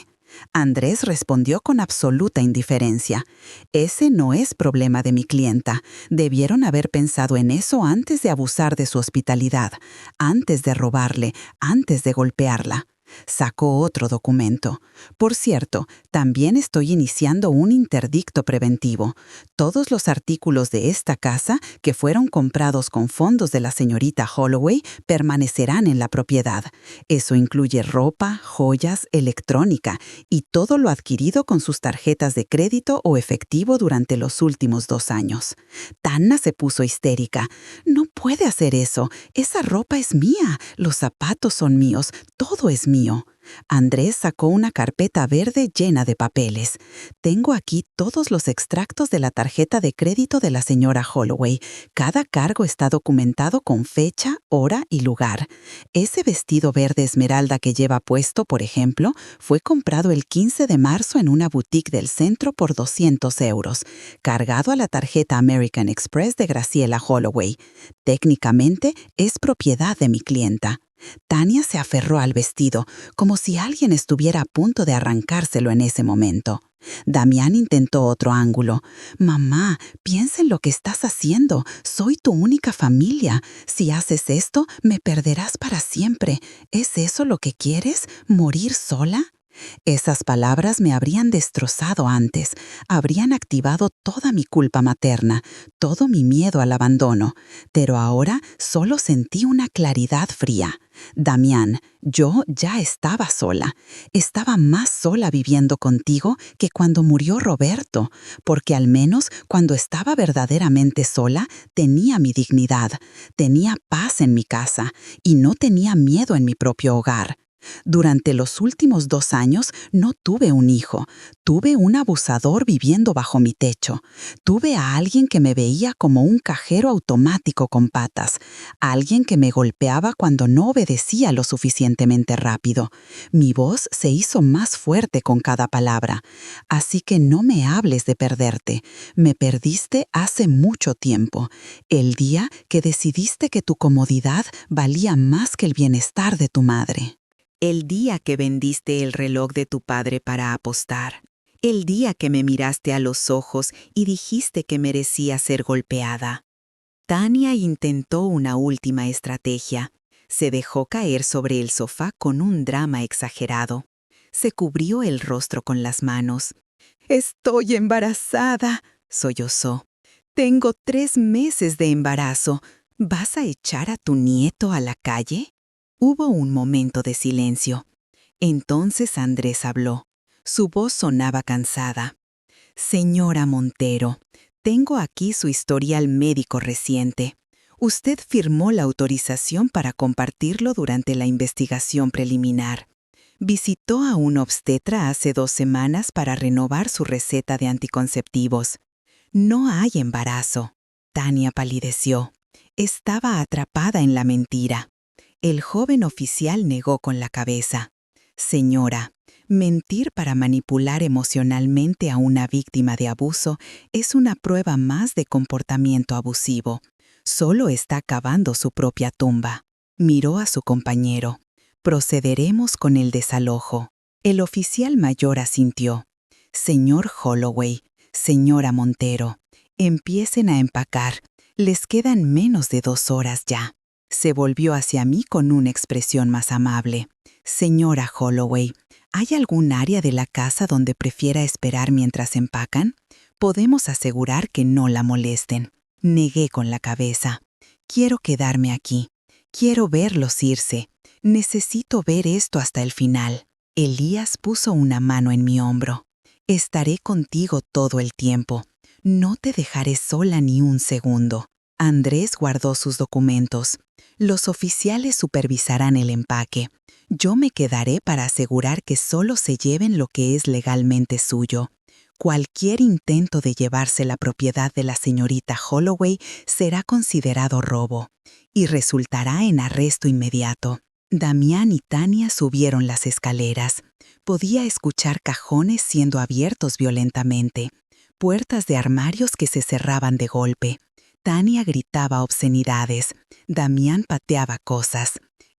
S1: Andrés respondió con absoluta indiferencia. Ese no es problema de mi clienta. Debieron haber pensado en eso antes de abusar de su hospitalidad, antes de robarle, antes de golpearla. Sacó otro documento. Por cierto, también estoy iniciando un interdicto preventivo. Todos los artículos de esta casa que fueron comprados con fondos de la señorita Holloway permanecerán en la propiedad. Eso incluye ropa, joyas, electrónica y todo lo adquirido con sus tarjetas de crédito o efectivo durante los últimos 2 años. Tana se puso histérica. No puede hacer eso. Esa ropa es mía. Los zapatos son míos. Todo es mío. Andrés sacó una carpeta verde llena de papeles. Tengo aquí todos los extractos de la tarjeta de crédito de la señora Holloway. Cada cargo está documentado con fecha, hora y lugar. Ese vestido verde esmeralda que lleva puesto, por ejemplo, fue comprado el 15 de marzo en una boutique del centro por 200 euros, cargado a la tarjeta American Express de Graciela Holloway. Técnicamente, es propiedad de mi clienta. Tania se aferró al vestido, como si alguien estuviera a punto de arrancárselo en ese momento. Damián intentó otro ángulo. Mamá, piensa en lo que estás haciendo. Soy tu única familia. Si haces esto, me perderás para siempre. ¿Es eso lo que quieres? ¿Morir sola? Esas palabras me habrían destrozado antes, habrían activado toda mi culpa materna, todo mi miedo al abandono, pero ahora solo sentí una claridad fría. Damián, yo ya estaba más sola viviendo contigo que cuando murió Roberto, porque al menos cuando estaba verdaderamente sola tenía mi dignidad, tenía paz en mi casa y no tenía miedo en mi propio hogar. Durante los últimos 2 años no tuve un hijo, tuve un abusador viviendo bajo mi techo, tuve a alguien que me veía como un cajero automático con patas, alguien que me golpeaba cuando no obedecía lo suficientemente rápido. Mi voz se hizo más fuerte con cada palabra, así que no me hables de perderte. Me perdiste hace mucho tiempo, el día que decidiste que tu comodidad valía más que el bienestar de tu madre. El día que vendiste el reloj de tu padre para apostar. El día que me miraste a los ojos y dijiste que merecía ser golpeada. Tania intentó una última estrategia. Se dejó caer sobre el sofá con un drama exagerado. Se cubrió el rostro con las manos. «Estoy embarazada», sollozó. «Tengo 3 meses de embarazo. ¿Vas a echar a tu nieto a la calle?» Hubo un momento de silencio. Entonces Andrés habló. Su voz sonaba cansada. «Señora Montero, tengo aquí su historial médico reciente. Usted firmó la autorización para compartirlo durante la investigación preliminar. Visitó a un obstetra hace 2 semanas para renovar su receta de anticonceptivos. No hay embarazo». Tania palideció. Estaba atrapada en la mentira. El joven oficial negó con la cabeza. «Señora, mentir para manipular emocionalmente a una víctima de abuso es una prueba más de comportamiento abusivo. Solo está cavando su propia tumba». Miró a su compañero. «Procederemos con el desalojo». El oficial mayor asintió. «Señor Holloway, señora Montero, empiecen a empacar. Les quedan menos de 2 horas ya». Se volvió hacia mí con una expresión más amable. «Señora Holloway, ¿hay algún área de la casa donde prefiera esperar mientras empacan? Podemos asegurar que no la molesten». Negué con la cabeza. «Quiero quedarme aquí. Quiero verlos irse. Necesito ver esto hasta el final». Elías puso una mano en mi hombro. «Estaré contigo todo el tiempo. No te dejaré sola ni un segundo». Andrés guardó sus documentos. «Los oficiales supervisarán el empaque. Yo me quedaré para asegurar que solo se lleven lo que es legalmente suyo. Cualquier intento de llevarse la propiedad de la señorita Holloway será considerado robo y resultará en arresto inmediato». Damián y Tania subieron las escaleras. Podía escuchar cajones siendo abiertos violentamente, puertas de armarios que se cerraban de golpe. Tania gritaba obscenidades, Damián pateaba cosas.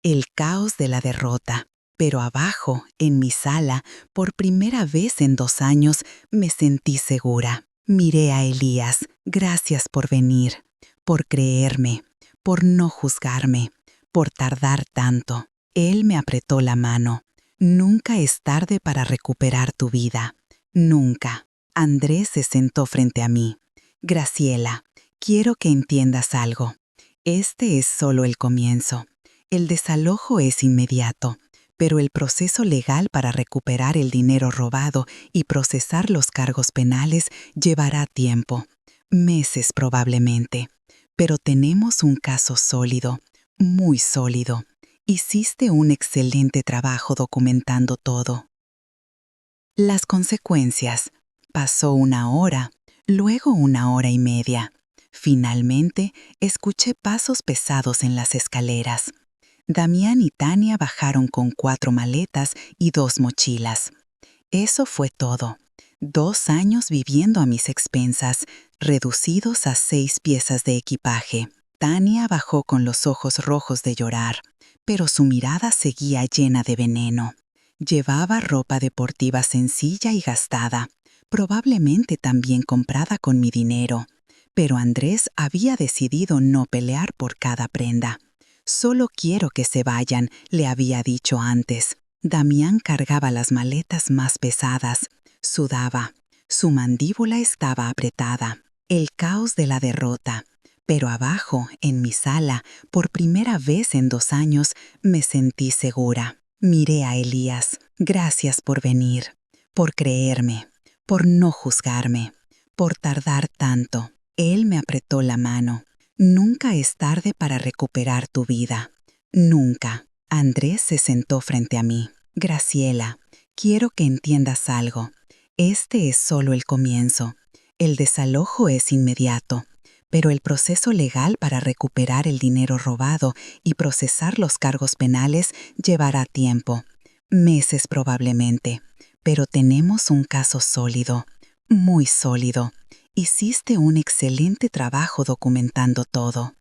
S1: El caos de la derrota. Pero abajo, en mi sala, por primera vez en 2 años, me sentí segura. Miré a Elías. «Gracias por venir, por creerme, por no juzgarme, por tardar tanto». Él me apretó la mano. «Nunca es tarde para recuperar tu vida. Nunca». Andrés se sentó frente a mí. «Graciela, quiero que entiendas algo. Este es solo el comienzo. El desalojo es inmediato, pero el proceso legal para recuperar el dinero robado y procesar los cargos penales llevará tiempo, meses probablemente. Pero tenemos un caso sólido, muy sólido. Hiciste un excelente trabajo documentando todo». Las consecuencias. Pasó 1 hora, luego 1 hora y media. Finalmente, escuché pasos pesados en las escaleras. Damián y Tania bajaron con 4 maletas y 2 mochilas. Eso fue todo. 2 años viviendo a mis expensas, reducidos a 6 piezas de equipaje. Tania bajó con los ojos rojos de llorar, pero su mirada seguía llena de veneno. Llevaba ropa deportiva sencilla y gastada, probablemente también comprada con mi dinero. Pero Andrés había decidido no pelear por cada prenda. «Solo quiero que se vayan», le había dicho antes. Damián cargaba las maletas más pesadas, sudaba, su mandíbula estaba apretada. El caos de la derrota. Pero abajo, en mi sala, por primera vez en 2 años, me sentí segura. Miré a Elías. Gracias por venir, por creerme, por no juzgarme, por tardar tanto. Él me apretó la mano. Nunca es tarde para recuperar tu vida. Nunca. Andrés se sentó frente a mí. Graciela, quiero que entiendas algo. Este es solo el comienzo. El desalojo es inmediato, pero el proceso legal para recuperar el dinero robado y procesar los cargos penales llevará tiempo, meses probablemente, pero tenemos un caso sólido, muy sólido. Hiciste un excelente trabajo documentando todo.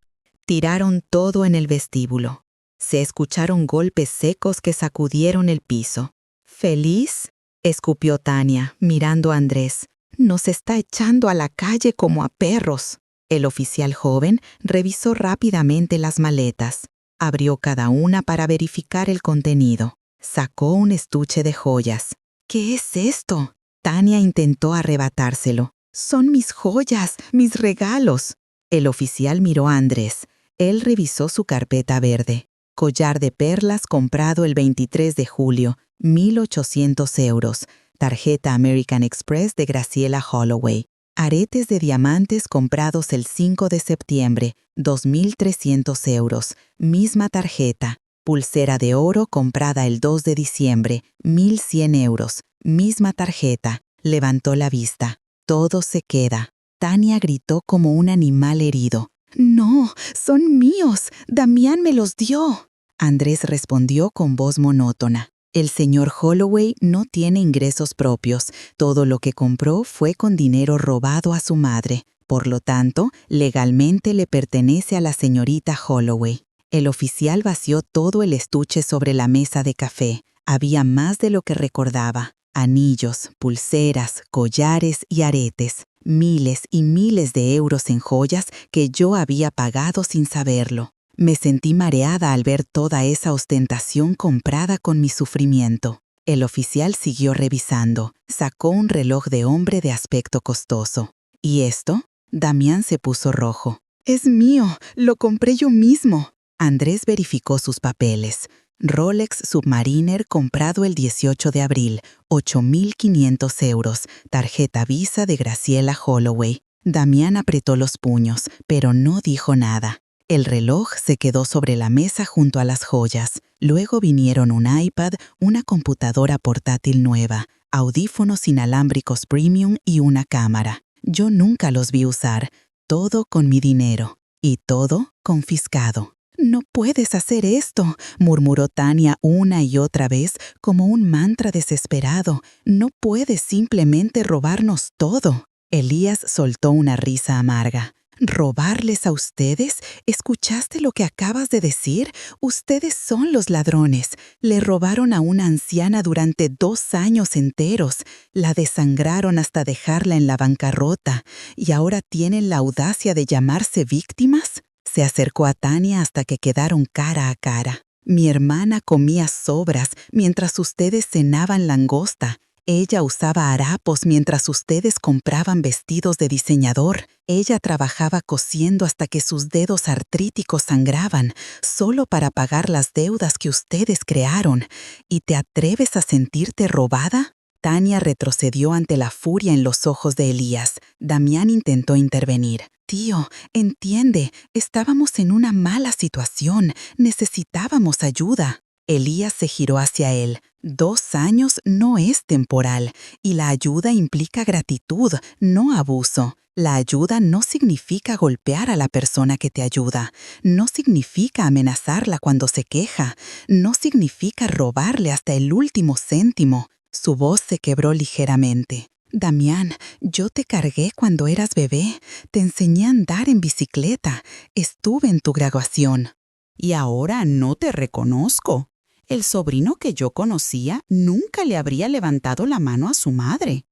S1: Tiraron todo en el vestíbulo. Se escucharon golpes secos que sacudieron el piso. ¿Feliz?, escupió Tania, mirando a Andrés. Nos está echando a la calle como a perros. El oficial joven revisó rápidamente las maletas. Abrió cada una para verificar el contenido. Sacó un estuche de joyas. ¿Qué es esto? Tania intentó arrebatárselo. Son mis joyas, mis regalos. El oficial miró a Andrés. Él revisó su carpeta verde. Collar de perlas comprado el 23 de julio, 1.800 euros. Tarjeta American Express de Graciela Holloway. Aretes de diamantes comprados el 5 de septiembre, 2.300 euros. Misma tarjeta. Pulsera de oro comprada el 2 de diciembre, 1.100 euros. Misma tarjeta. Levantó la vista. Todo se queda. Tania gritó como un animal herido. «No, son míos. Damián me los dio». Andrés respondió con voz monótona. El señor Holloway no tiene ingresos propios. Todo lo que compró fue con dinero robado a su madre. Por lo tanto, legalmente le pertenece a la señorita Holloway. El oficial vació todo el estuche sobre la mesa de café. Había más de lo que recordaba. Anillos, pulseras, collares y aretes. Miles y miles de euros en joyas que yo había pagado sin saberlo. Me sentí mareada al ver toda esa ostentación comprada con mi sufrimiento. El oficial siguió revisando. Sacó un reloj de hombre de aspecto costoso. ¿Y esto? Damián se puso rojo. «Es mío, lo compré yo mismo». Andrés verificó sus papeles. Rolex Submariner comprado el 18 de abril, 8.500 euros. Tarjeta Visa de Graciela Holloway. Damián apretó los puños, pero no dijo nada. El reloj se quedó sobre la mesa junto a las joyas. Luego vinieron un iPad, una computadora portátil nueva, audífonos inalámbricos premium y una cámara. Yo nunca los vi usar. Todo con mi dinero. Y todo confiscado. «No puedes hacer esto», murmuró Tania una y otra vez como un mantra desesperado. «No puedes simplemente robarnos todo». Elías soltó una risa amarga. «¿Robarles a ustedes? ¿Escuchaste lo que acabas de decir? Ustedes son los ladrones. Le robaron a una anciana durante 2 años enteros. La desangraron hasta dejarla en la bancarrota. ¿Y ahora tienen la audacia de llamarse víctimas?» Se acercó a Tania hasta que quedaron cara a cara. «Mi hermana comía sobras mientras ustedes cenaban langosta. Ella usaba harapos mientras ustedes compraban vestidos de diseñador. Ella trabajaba cosiendo hasta que sus dedos artríticos sangraban, solo para pagar las deudas que ustedes crearon. ¿Y te atreves a sentirte robada?» Tania retrocedió ante la furia en los ojos de Elías. Damián intentó intervenir. «Tío, entiende, estábamos en una mala situación. Necesitábamos ayuda». Elías se giró hacia él. 2 años no es temporal, y la ayuda implica gratitud, no abuso. La ayuda no significa golpear a la persona que te ayuda. No significa amenazarla cuando se queja. No significa robarle hasta el último céntimo. Su voz se quebró ligeramente. «Damián, yo te cargué cuando eras bebé. Te enseñé a andar en bicicleta. Estuve en tu graduación». «Y ahora no te reconozco. El sobrino que yo conocía nunca le habría levantado la mano a su madre.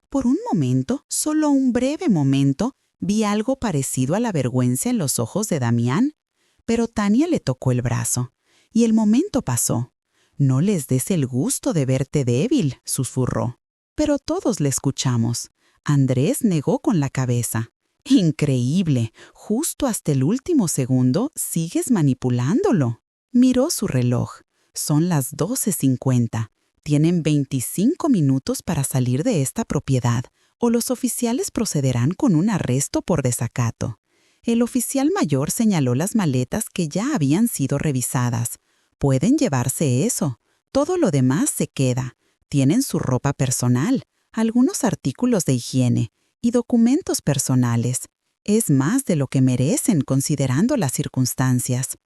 S1: Por un momento, solo un breve momento, vi algo parecido a la vergüenza en los ojos de Damián, pero Tania le tocó el brazo, y el momento pasó. No les des el gusto de verte débil, susurró. Pero todos le escuchamos. Andrés negó con la cabeza. Increíble, justo hasta el último segundo sigues manipulándolo. Miró su reloj. Son las 12:50. Tienen 25 minutos para salir de esta propiedad, o los oficiales procederán con un arresto por desacato. El oficial mayor señaló las maletas que ya habían sido revisadas. Pueden llevarse eso. Todo lo demás se queda. Tienen su ropa personal, algunos artículos de higiene y documentos personales. Es más de lo que merecen considerando las circunstancias.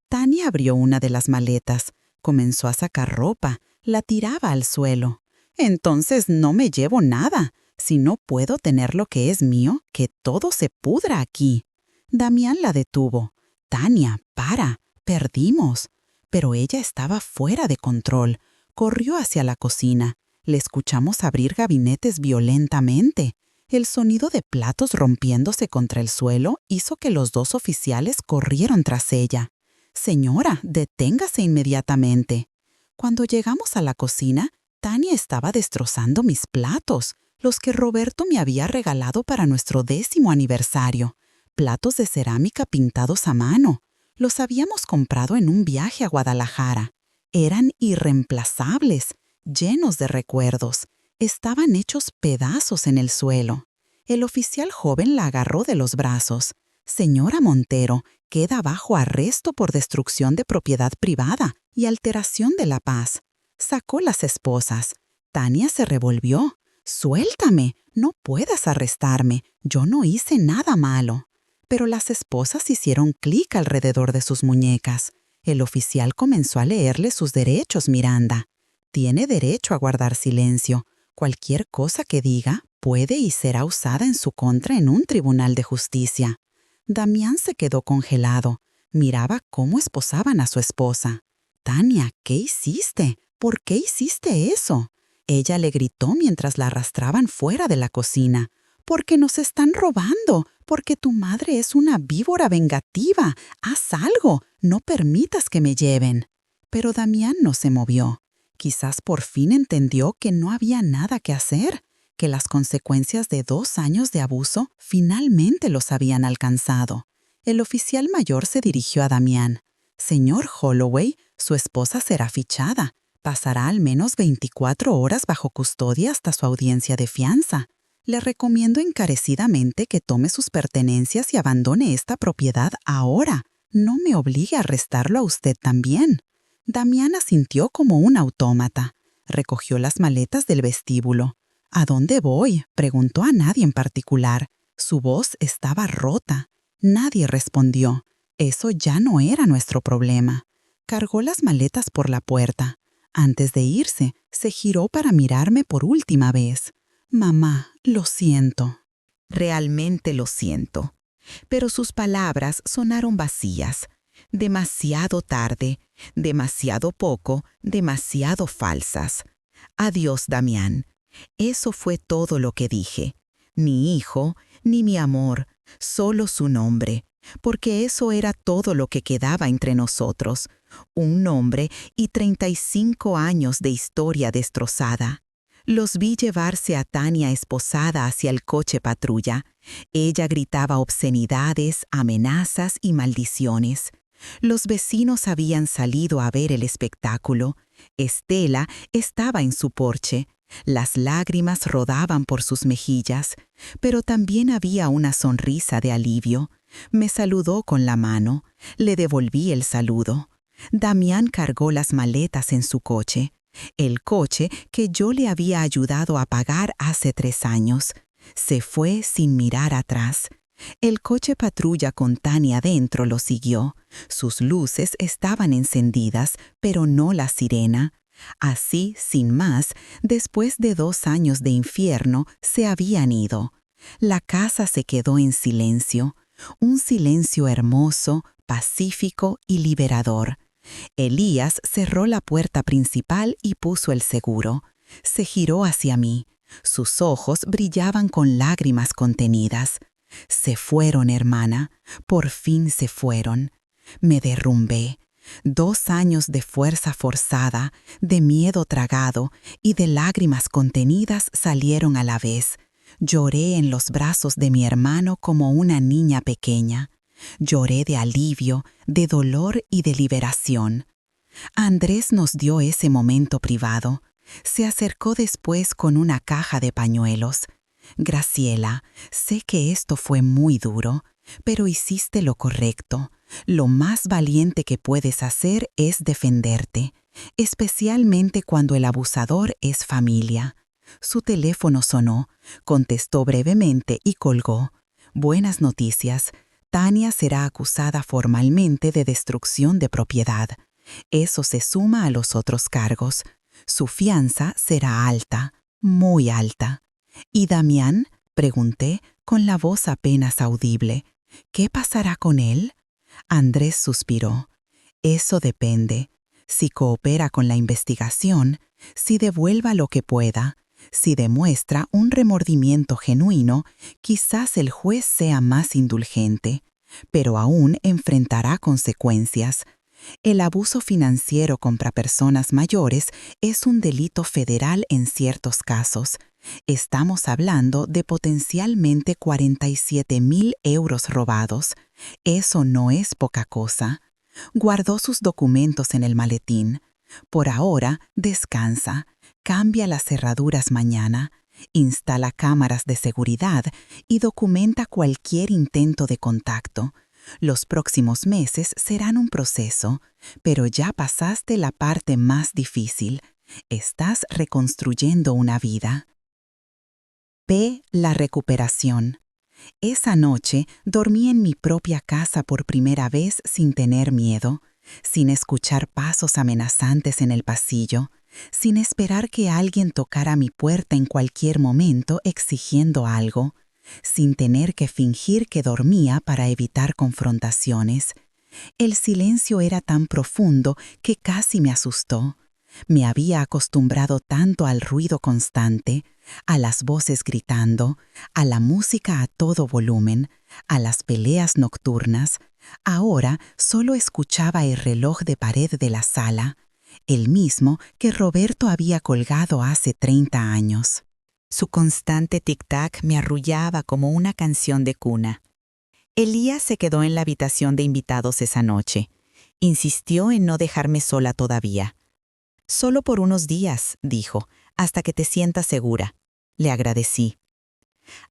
S1: Tania abrió una de las maletas, comenzó a sacar ropa, la tiraba al suelo. Entonces no me llevo nada. Si no puedo tener lo que es mío, que todo se pudra aquí. Damián la detuvo. Tania, para, perdimos. Pero ella estaba fuera de control. Corrió hacia la cocina. Le escuchamos abrir gabinetes violentamente. El sonido de platos rompiéndose contra el suelo hizo que los dos oficiales corrieron tras ella. Señora, deténgase inmediatamente. Cuando llegamos a la cocina, Tania estaba destrozando mis platos, los que Roberto me había regalado para nuestro 10º aniversario. Platos de cerámica pintados a mano. Los habíamos comprado en un viaje a Guadalajara. Eran irreemplazables, llenos de recuerdos. Estaban hechos pedazos en el suelo. El oficial joven la agarró de los brazos. Señora Montero, queda bajo arresto por destrucción de propiedad privada y alteración de la paz. Sacó las esposas. Tania se revolvió. «Suéltame, no puedas arrestarme. Yo no hice nada malo». Pero las esposas hicieron clic alrededor de sus muñecas. El oficial comenzó a leerle sus derechos, Miranda. Tiene derecho a guardar silencio. Cualquier cosa que diga puede y será usada en su contra en un tribunal de justicia. Damián se quedó congelado. Miraba cómo esposaban a su esposa. «Tania, ¿qué hiciste? ¿Por qué hiciste eso?» Ella le gritó mientras la arrastraban fuera de la cocina. «Porque nos están robando, porque tu madre es una víbora vengativa. Haz algo, no permitas que me lleven». Pero Damián no se movió. Quizás por fin entendió que no había nada que hacer, que las consecuencias de 2 años de abuso finalmente los habían alcanzado. El oficial mayor se dirigió a Damián. «Señor Holloway, su esposa será fichada. Pasará al menos 24 horas bajo custodia hasta su audiencia de fianza. Le recomiendo encarecidamente que tome sus pertenencias y abandone esta propiedad ahora. No me obligue a arrestarlo a usted también». Damián asintió como un autómata. Recogió las maletas del vestíbulo. «¿A dónde voy?», preguntó a nadie en particular. Su voz estaba rota. Nadie respondió. Eso ya no era nuestro problema. Cargó las maletas por la puerta. Antes de irse, se giró para mirarme por última vez. «Mamá, lo siento». Realmente lo siento. Pero sus palabras sonaron vacías. Demasiado tarde, demasiado poco, demasiado falsas. Adiós, Damián. Eso fue todo lo que dije. Ni hijo, ni mi amor, solo su nombre, porque eso era todo lo que quedaba entre nosotros. Un nombre y 35 años de historia destrozada. Los vi llevarse a Tania esposada hacia el coche patrulla. Ella gritaba obscenidades, amenazas y maldiciones. Los vecinos habían salido a ver el espectáculo. Estela estaba en su porche. Las lágrimas rodaban por sus mejillas, pero también había una sonrisa de alivio. Me saludó con la mano. Le devolví el saludo. Damián cargó las maletas en su coche, el coche que yo le había ayudado a pagar hace 3 años. Se fue sin mirar atrás. El coche patrulla con Tania dentro lo siguió. Sus luces estaban encendidas, pero no la sirena. Así, sin más, después de 2 años de infierno, se habían ido. La casa se quedó en silencio, un silencio hermoso, pacífico y liberador. Elías cerró la puerta principal y puso el seguro. Se giró hacia mí. Sus ojos brillaban con lágrimas contenidas. «Se fueron, hermana. Por fin se fueron». Me derrumbé. 2 años de fuerza forzada, de miedo tragado y de lágrimas contenidas salieron a la vez. Lloré en los brazos de mi hermano como una niña pequeña. Lloré de alivio, de dolor y de liberación. Andrés nos dio ese momento privado. Se acercó después con una caja de pañuelos. Graciela, sé que esto fue muy duro, pero hiciste lo correcto. Lo más valiente que puedes hacer es defenderte, especialmente cuando el abusador es familia. Su teléfono sonó, contestó brevemente y colgó. Buenas noticias. Tania será acusada formalmente de destrucción de propiedad. Eso se suma a los otros cargos. Su fianza será alta, muy alta. ¿Y Damián? Pregunté con la voz apenas audible. ¿Qué pasará con él? Andrés suspiró. Eso depende. Si coopera con la investigación, si devuelva lo que pueda, si demuestra un remordimiento genuino, quizás el juez sea más indulgente, pero aún enfrentará consecuencias. El abuso financiero contra personas mayores es un delito federal en ciertos casos. Estamos hablando de potencialmente 47.000 euros robados. Eso no es poca cosa. Guardó sus documentos en el maletín. Por ahora, descansa. Cambia las cerraduras mañana. Instala cámaras de seguridad y documenta cualquier intento de contacto. Los próximos meses serán un proceso, pero ya pasaste la parte más difícil. Estás reconstruyendo una vida. La recuperación. Esa noche dormí en mi propia casa por primera vez sin tener miedo, sin escuchar pasos amenazantes en el pasillo, sin esperar que alguien tocara mi puerta en cualquier momento exigiendo algo, sin tener que fingir que dormía para evitar confrontaciones. El silencio era tan profundo que casi me asustó. Me había acostumbrado tanto al ruido constante, a las voces gritando, a la música a todo volumen, a las peleas nocturnas. Ahora solo escuchaba el reloj de pared de la sala, el mismo que Roberto había colgado hace 30 años. Su constante tic-tac me arrullaba como una canción de cuna. Elías se quedó en la habitación de invitados esa noche. Insistió en no dejarme sola todavía. «Solo por unos días», dijo, «hasta que te sientas segura». Le agradecí.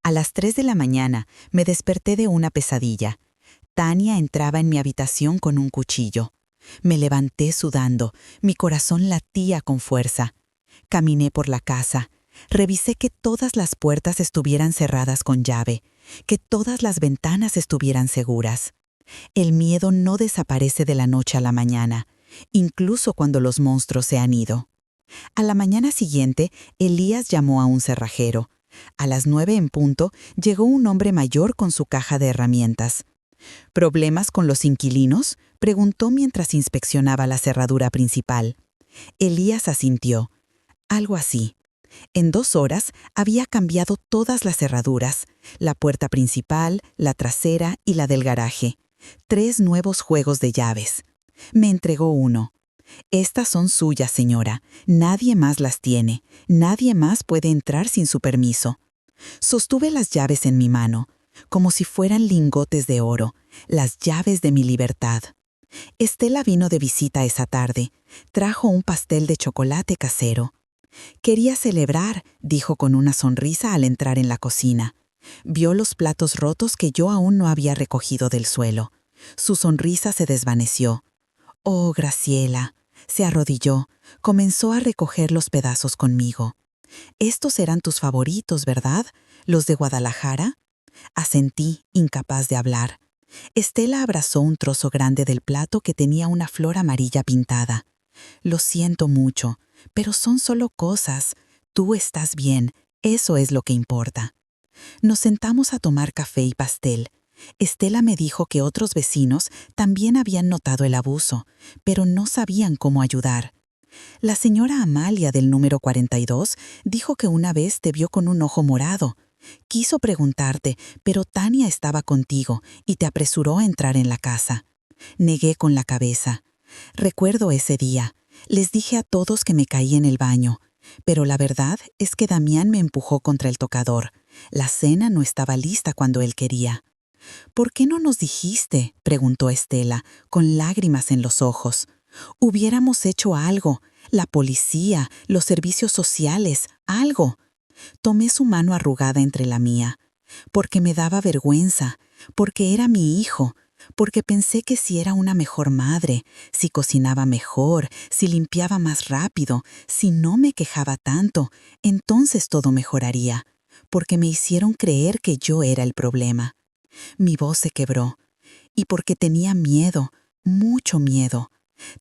S1: A las 3 de la mañana me desperté de una pesadilla. Tania entraba en mi habitación con un cuchillo. Me levanté sudando, mi corazón latía con fuerza. Caminé por la casa. Revisé que todas las puertas estuvieran cerradas con llave, que todas las ventanas estuvieran seguras. El miedo no desaparece de la noche a la mañana, incluso cuando los monstruos se han ido. A la mañana siguiente, Elías llamó a un cerrajero. A las 9 en punto, llegó un hombre mayor con su caja de herramientas. ¿Problemas con los inquilinos?, preguntó mientras inspeccionaba la cerradura principal. Elías asintió. Algo así. En 2 horas había cambiado todas las cerraduras, la puerta principal, la trasera y la del garaje. 3 nuevos juegos de llaves. Me entregó uno. «Estas son suyas, señora. Nadie más las tiene. Nadie más puede entrar sin su permiso». Sostuve las llaves en mi mano, como si fueran lingotes de oro, las llaves de mi libertad. Estela vino de visita esa tarde. Trajo un pastel de chocolate casero. «Quería celebrar», dijo con una sonrisa al entrar en la cocina. Vio los platos rotos que yo aún no había recogido del suelo. Su sonrisa se desvaneció. «Oh, Graciela». Se arrodilló, comenzó a recoger los pedazos conmigo. «Estos eran tus favoritos, ¿verdad? ¿Los de Guadalajara?» Asentí, incapaz de hablar. Estela abrazó un trozo grande del plato que tenía una flor amarilla pintada. «Lo siento mucho, pero son solo cosas. Tú estás bien, eso es lo que importa». Nos sentamos a tomar café y pastel. Estela me dijo que otros vecinos también habían notado el abuso, pero no sabían cómo ayudar. La señora Amalia del número 42 dijo que una vez te vio con un ojo morado. Quiso preguntarte, pero Tania estaba contigo y te apresuró a entrar en la casa. Negué con la cabeza. Recuerdo ese día. Les dije a todos que me caí en el baño, pero la verdad es que Damián me empujó contra el tocador. La cena no estaba lista cuando él quería. ¿Por qué no nos dijiste?, preguntó Estela, con lágrimas en los ojos. Hubiéramos hecho algo, la policía, los servicios sociales, algo. Tomé su mano arrugada entre la mía, porque me daba vergüenza, porque era mi hijo, porque pensé que si era una mejor madre, si cocinaba mejor, si limpiaba más rápido, si no me quejaba tanto, entonces todo mejoraría, porque me hicieron creer que yo era el problema. Mi voz se quebró, y porque tenía miedo, mucho miedo.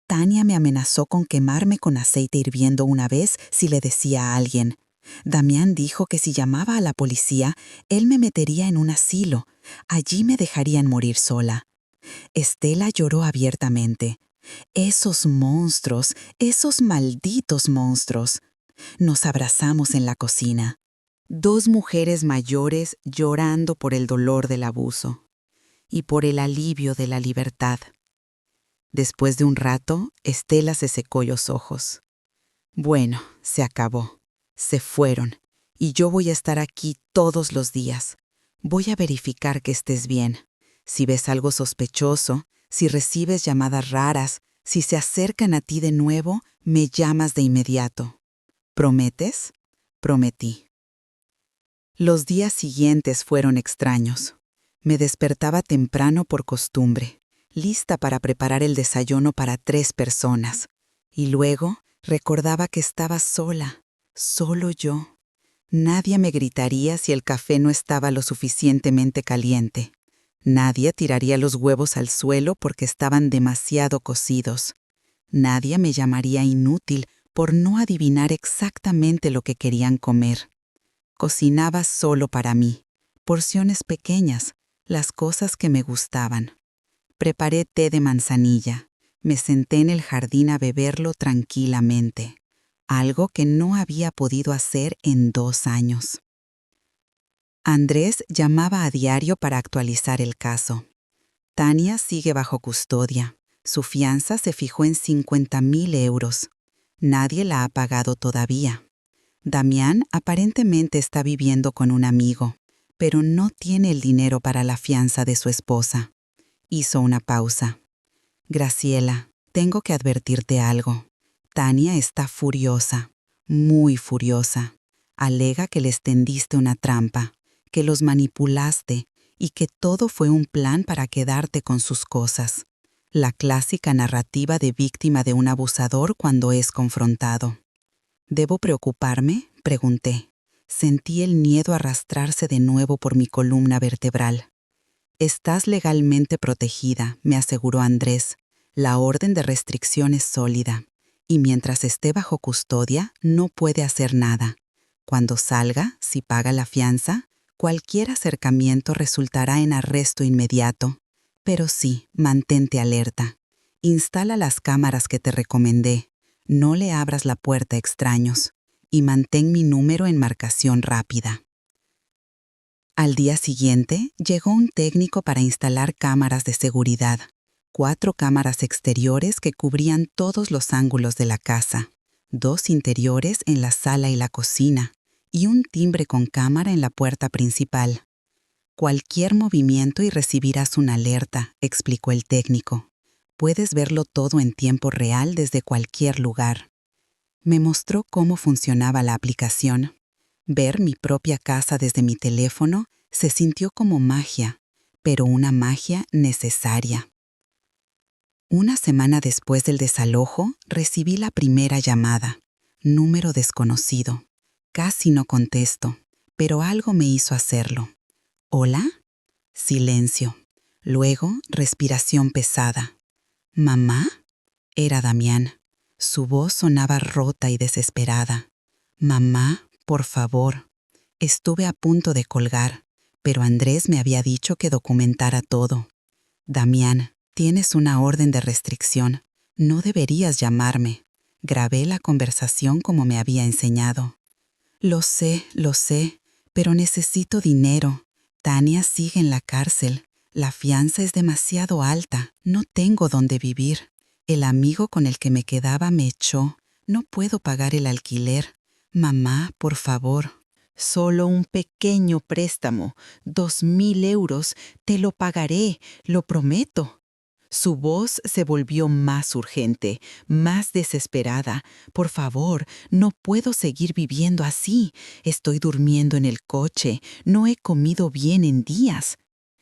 S1: Tania me amenazó con quemarme con aceite hirviendo una vez si le decía a alguien. Damián dijo que si llamaba a la policía, él me metería en un asilo. Allí me dejarían morir sola. Estela lloró abiertamente. Esos monstruos, esos malditos monstruos. Nos abrazamos en la cocina. Dos mujeres mayores llorando por el dolor del abuso y por el alivio de la libertad. Después de un rato, Estela se secó los ojos. Bueno, se acabó. Se fueron. Y yo voy a estar aquí todos los días. Voy a verificar que estés bien. Si ves algo sospechoso, si recibes llamadas raras, si se acercan a ti de nuevo, me llamas de inmediato. ¿Prometes? Prometí. Los días siguientes fueron extraños. Me despertaba temprano por costumbre, lista para preparar el desayuno para 3 personas. Y luego recordaba que estaba sola, solo yo. Nadie me gritaría si el café no estaba lo suficientemente caliente. Nadie tiraría los huevos al suelo porque estaban demasiado cocidos. Nadie me llamaría inútil por no adivinar exactamente lo que querían comer. Cocinaba solo para mí, porciones pequeñas, las cosas que me gustaban. Preparé té de manzanilla. Me senté en el jardín a beberlo tranquilamente, algo que no había podido hacer en 2 años. Andrés llamaba a diario para actualizar el caso. Tania sigue bajo custodia. Su fianza se fijó en 50.000 euros. Nadie la ha pagado todavía. Damián aparentemente está viviendo con un amigo, pero no tiene el dinero para la fianza de su esposa. Hizo una pausa. Graciela, tengo que advertirte algo. Tania está furiosa, muy furiosa. Alega que les tendiste una trampa, que los manipulaste y que todo fue un plan para quedarte con sus cosas. La clásica narrativa de víctima de un abusador cuando es confrontado. ¿Debo preocuparme?, pregunté. Sentí el miedo arrastrarse de nuevo por mi columna vertebral. Estás legalmente protegida, me aseguró Andrés. La orden de restricción es sólida, y mientras esté bajo custodia, no puede hacer nada. Cuando salga, si paga la fianza, cualquier acercamiento resultará en arresto inmediato. Pero sí, mantente alerta. Instala las cámaras que te recomendé. No le abras la puerta a extraños. Y mantén mi número en marcación rápida. Al día siguiente, llegó un técnico para instalar cámaras de seguridad. 4 cámaras exteriores que cubrían todos los ángulos de la casa, 2 interiores en la sala y la cocina, y un timbre con cámara en la puerta principal. Cualquier movimiento y recibirás una alerta, explicó el técnico. Puedes verlo todo en tiempo real desde cualquier lugar. Me mostró cómo funcionaba la aplicación. Ver mi propia casa desde mi teléfono se sintió como magia, pero una magia necesaria. Una semana después del desalojo, recibí la primera llamada. Número desconocido. Casi no contesto, pero algo me hizo hacerlo. ¿Hola? Silencio. Luego, respiración pesada. ¿Mamá? Era Damián. Su voz sonaba rota y desesperada. Mamá, por favor. Estuve a punto de colgar, pero Andrés me había dicho que documentara todo. Damián, tienes una orden de restricción. No deberías llamarme. Grabé la conversación como me había enseñado. Lo sé, pero necesito dinero. Tania sigue en la cárcel. La fianza es demasiado alta. No tengo dónde vivir. El amigo con el que me quedaba me echó. No puedo pagar el alquiler. Mamá, por favor. Solo un pequeño préstamo, 2.000 euros, te lo pagaré, lo prometo. Su voz se volvió más urgente, más desesperada. Por favor, no puedo seguir viviendo así. Estoy durmiendo en el coche, no he comido bien en días.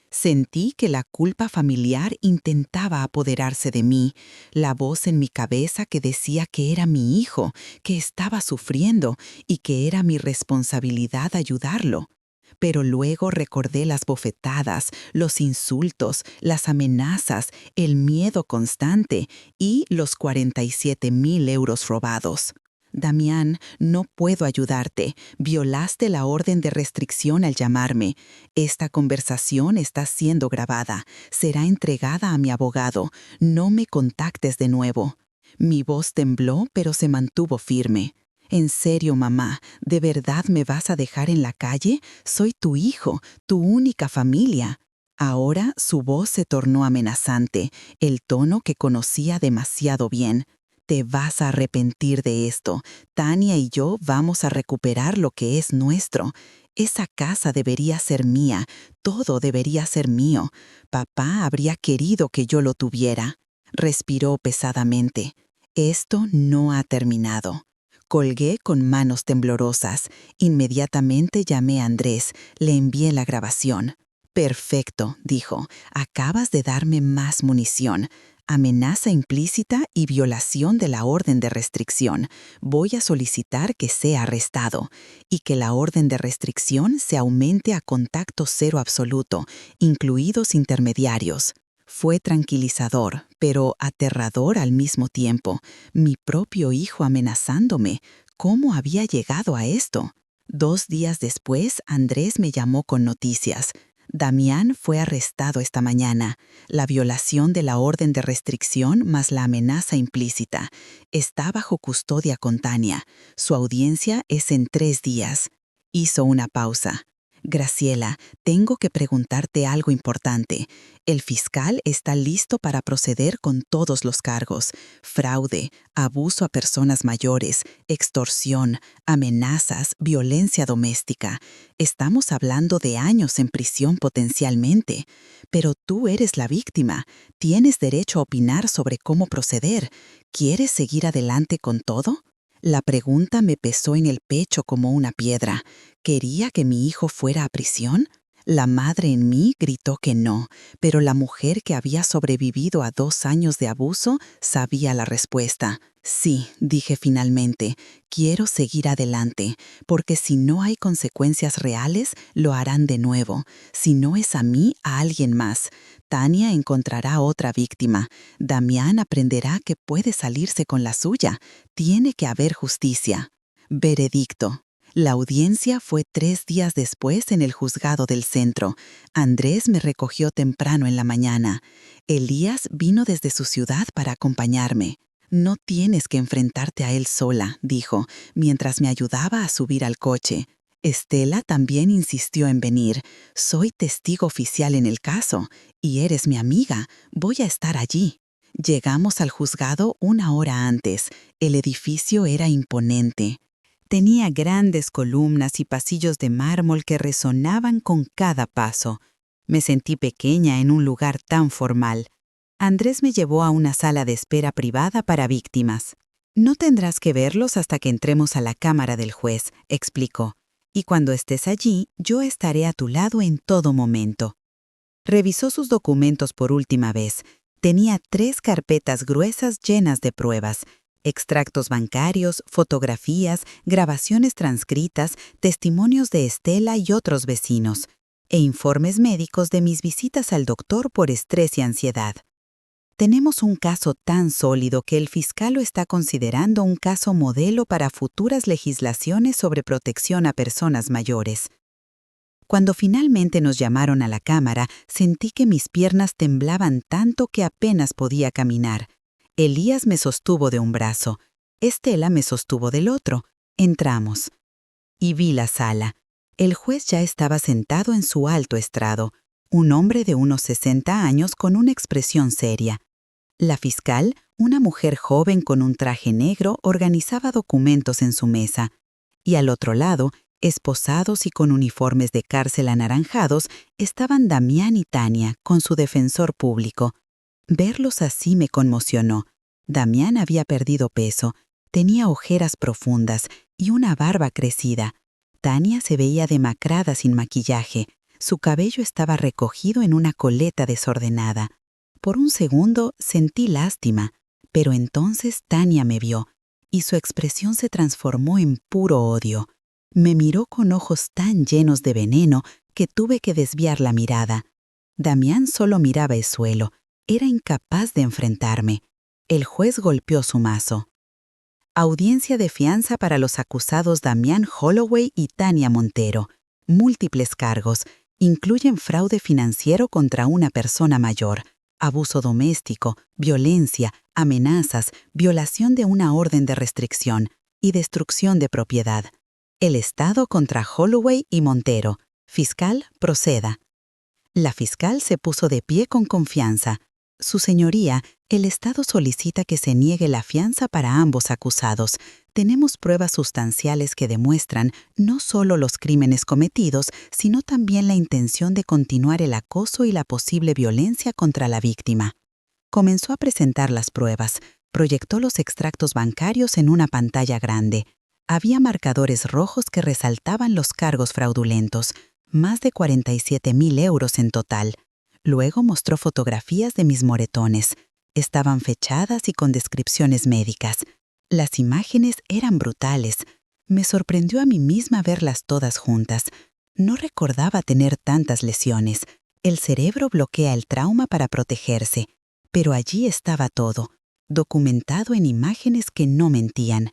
S1: Sentí que la culpa familiar intentaba apoderarse de mí, la voz en mi cabeza que decía que era mi hijo, que estaba sufriendo y que era mi responsabilidad ayudarlo. Pero luego recordé las bofetadas, los insultos, las amenazas, el miedo constante y los 47.000 euros robados. Damián, no puedo ayudarte. Violaste la orden de restricción al llamarme. Esta conversación está siendo grabada. Será entregada a mi abogado. No me contactes de nuevo. Mi voz tembló, pero se mantuvo firme. ¿En serio, mamá? ¿De verdad me vas a dejar en la calle? Soy tu hijo, tu única familia. Ahora su voz se tornó amenazante, el tono que conocía demasiado bien. Te vas a arrepentir de esto. Tania y yo vamos a recuperar lo que es nuestro. Esa casa debería ser mía, todo debería ser mío. Papá habría querido que yo lo tuviera. Respiró pesadamente. Esto no ha terminado. Colgué con manos temblorosas. Inmediatamente llamé a Andrés, le envié la grabación. Perfecto, dijo, acabas de darme más munición. Amenaza implícita y violación de la orden de restricción. Voy a solicitar que sea arrestado y que la orden de restricción se aumente a contacto cero absoluto, incluidos intermediarios. Fue tranquilizador, pero aterrador al mismo tiempo. Mi propio hijo amenazándome. ¿Cómo había llegado a esto? 2 días después, Andrés me llamó con noticias. Damián fue arrestado esta mañana. La violación de la orden de restricción más la amenaza implícita. Está bajo custodia con Tania. Su audiencia es en 3 días. Hizo una pausa. Graciela, tengo que preguntarte algo importante. El fiscal está listo para proceder con todos los cargos: fraude, abuso a personas mayores, extorsión, amenazas, violencia doméstica. Estamos hablando de años en prisión potencialmente. Pero tú eres la víctima. Tienes derecho a opinar sobre cómo proceder. ¿Quieres seguir adelante con todo? La pregunta me pesó en el pecho como una piedra. ¿Quería que mi hijo fuera a prisión? La madre en mí gritó que no, pero la mujer que había sobrevivido a 2 años de abuso sabía la respuesta. Sí, dije finalmente, quiero seguir adelante, porque si no hay consecuencias reales, lo harán de nuevo. Si no es a mí, a alguien más. Tania encontrará otra víctima. Damián aprenderá que puede salirse con la suya. Tiene que haber justicia. Veredicto. La audiencia fue 3 días después en el juzgado del centro. Andrés me recogió temprano en la mañana. Elías vino desde su ciudad para acompañarme. No tienes que enfrentarte a él sola, dijo, mientras me ayudaba a subir al coche. Estela también insistió en venir. Soy testigo oficial en el caso, y eres mi amiga. Voy a estar allí. Llegamos al juzgado 1 hora antes. El edificio era imponente. Tenía grandes columnas y pasillos de mármol que resonaban con cada paso. Me sentí pequeña en un lugar tan formal. Andrés me llevó a una sala de espera privada para víctimas. No tendrás que verlos hasta que entremos a la cámara del juez, explicó. Y cuando estés allí, yo estaré a tu lado en todo momento. Revisó sus documentos por última vez. Tenía 3 carpetas gruesas llenas de pruebas: extractos bancarios, fotografías, grabaciones transcritas, testimonios de Estela y otros vecinos, e informes médicos de mis visitas al doctor por estrés y ansiedad. Tenemos un caso tan sólido que el fiscal lo está considerando un caso modelo para futuras legislaciones sobre protección a personas mayores. Cuando finalmente nos llamaron a la cámara, sentí que mis piernas temblaban tanto que apenas podía caminar. Elías me sostuvo de un brazo. Estela me sostuvo del otro. Entramos. Y vi la sala. El juez ya estaba sentado en su alto estrado, un hombre de unos 60 años con una expresión seria. La fiscal, Una mujer joven con un traje negro organizaba documentos en su mesa, y al otro lado, esposados y con uniformes de cárcel anaranjados, estaban Damián y Tania con su defensor público. Verlos así me conmocionó. Damián había perdido peso, tenía ojeras profundas y una barba crecida. Tania se veía demacrada sin maquillaje. Su cabello estaba recogido en una coleta desordenada. Por un segundo sentí lástima, pero entonces Tania me vio, y su expresión se transformó en puro odio. Me miró con ojos tan llenos de veneno que tuve que desviar la mirada. Damián solo miraba el suelo. Era incapaz de enfrentarme. El juez golpeó su mazo. Audiencia de fianza para los acusados Damián Holloway y Tania Montero. Múltiples cargos. Incluyen fraude financiero contra una persona mayor, abuso doméstico, violencia, amenazas, violación de una orden de restricción y destrucción de propiedad. El Estado contra Holloway y Montero. Fiscal, proceda. La fiscal se puso de pie con confianza. Su señoría, el Estado solicita que se niegue la fianza para ambos acusados. Tenemos pruebas sustanciales que demuestran no solo los crímenes cometidos, sino también la intención de continuar el acoso y la posible violencia contra la víctima. Comenzó a presentar las pruebas. Proyectó los extractos bancarios en una pantalla grande. Había marcadores rojos que resaltaban los cargos fraudulentos. Más de 47,000 euros en total. Luego mostró fotografías de mis moretones. Estaban fechadas y con descripciones médicas. Las imágenes eran brutales. Me sorprendió a mí misma verlas todas juntas. No recordaba tener tantas lesiones. El cerebro bloquea el trauma para protegerse. Pero allí estaba todo, documentado en imágenes que no mentían.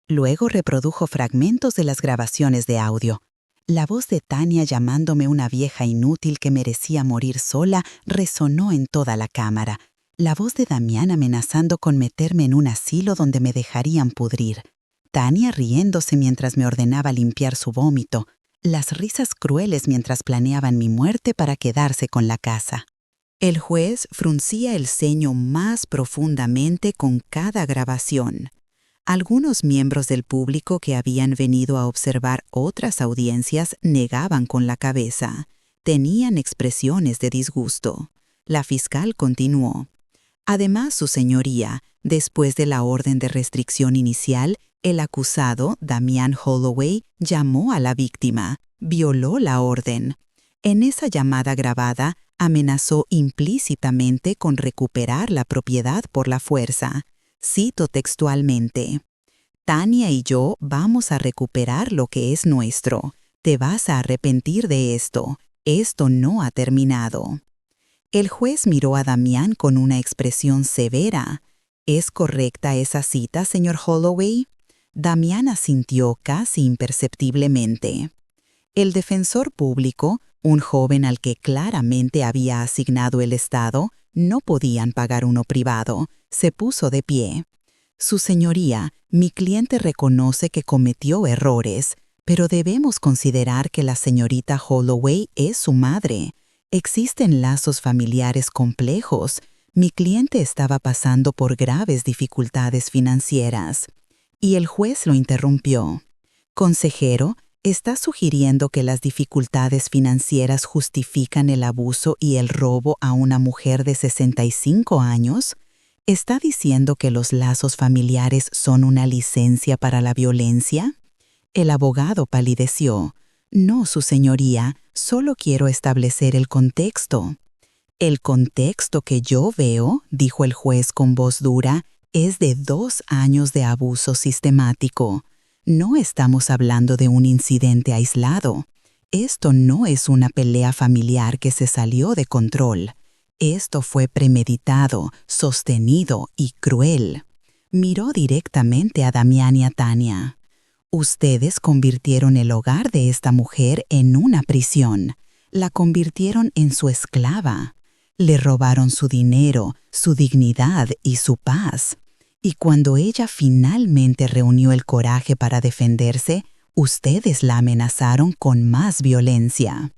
S1: Luego reprodujo fragmentos de las grabaciones de audio. La voz de Tania llamándome una vieja inútil que merecía morir sola resonó en toda la cámara. La voz de Damián amenazando con meterme en un asilo donde me dejarían pudrir. Tania riéndose mientras me ordenaba limpiar su vómito. Las risas crueles mientras planeaban mi muerte para quedarse con la casa. El juez fruncía el ceño más profundamente con cada grabación. Algunos miembros del público que habían venido a observar otras audiencias negaban con la cabeza. Tenían expresiones de disgusto. La fiscal continuó. Además, su señoría, después de la orden de restricción inicial, el acusado, Damián Holloway, llamó a la víctima, violó la orden. En esa llamada grabada, amenazó implícitamente con recuperar la propiedad por la fuerza. Cito textualmente: Tania y yo vamos a recuperar lo que es nuestro. Te vas a arrepentir de esto. Esto no ha terminado. El juez miró a Damián con una expresión severa. ¿Es correcta esa cita, señor Holloway? Damián asintió casi imperceptiblemente. El defensor público, un joven al que claramente había asignado el Estado, no podían pagar uno privado, se puso de pie. Su señoría, mi cliente reconoce que cometió errores, pero debemos considerar que la señorita Holloway es su madre. Existen lazos familiares complejos. Mi cliente estaba pasando por graves dificultades financieras. Y el juez lo interrumpió. Consejero, ¿está sugiriendo que las dificultades financieras justifican el abuso y el robo a una mujer de 65 años? ¿Está diciendo que los lazos familiares son una licencia para la violencia? El abogado palideció. No, su señoría, solo quiero establecer el contexto. El contexto que yo veo, dijo el juez con voz dura, es de 2 años de abuso sistemático. No estamos hablando de un incidente aislado. Esto no es una pelea familiar que se salió de control. Esto fue premeditado, sostenido y cruel. Miró directamente a Damián y a Tania. Ustedes convirtieron el hogar de esta mujer en una prisión. La convirtieron en su esclava. Le robaron su dinero, su dignidad y su paz. Y cuando ella finalmente reunió el coraje para defenderse, ustedes la amenazaron con más violencia.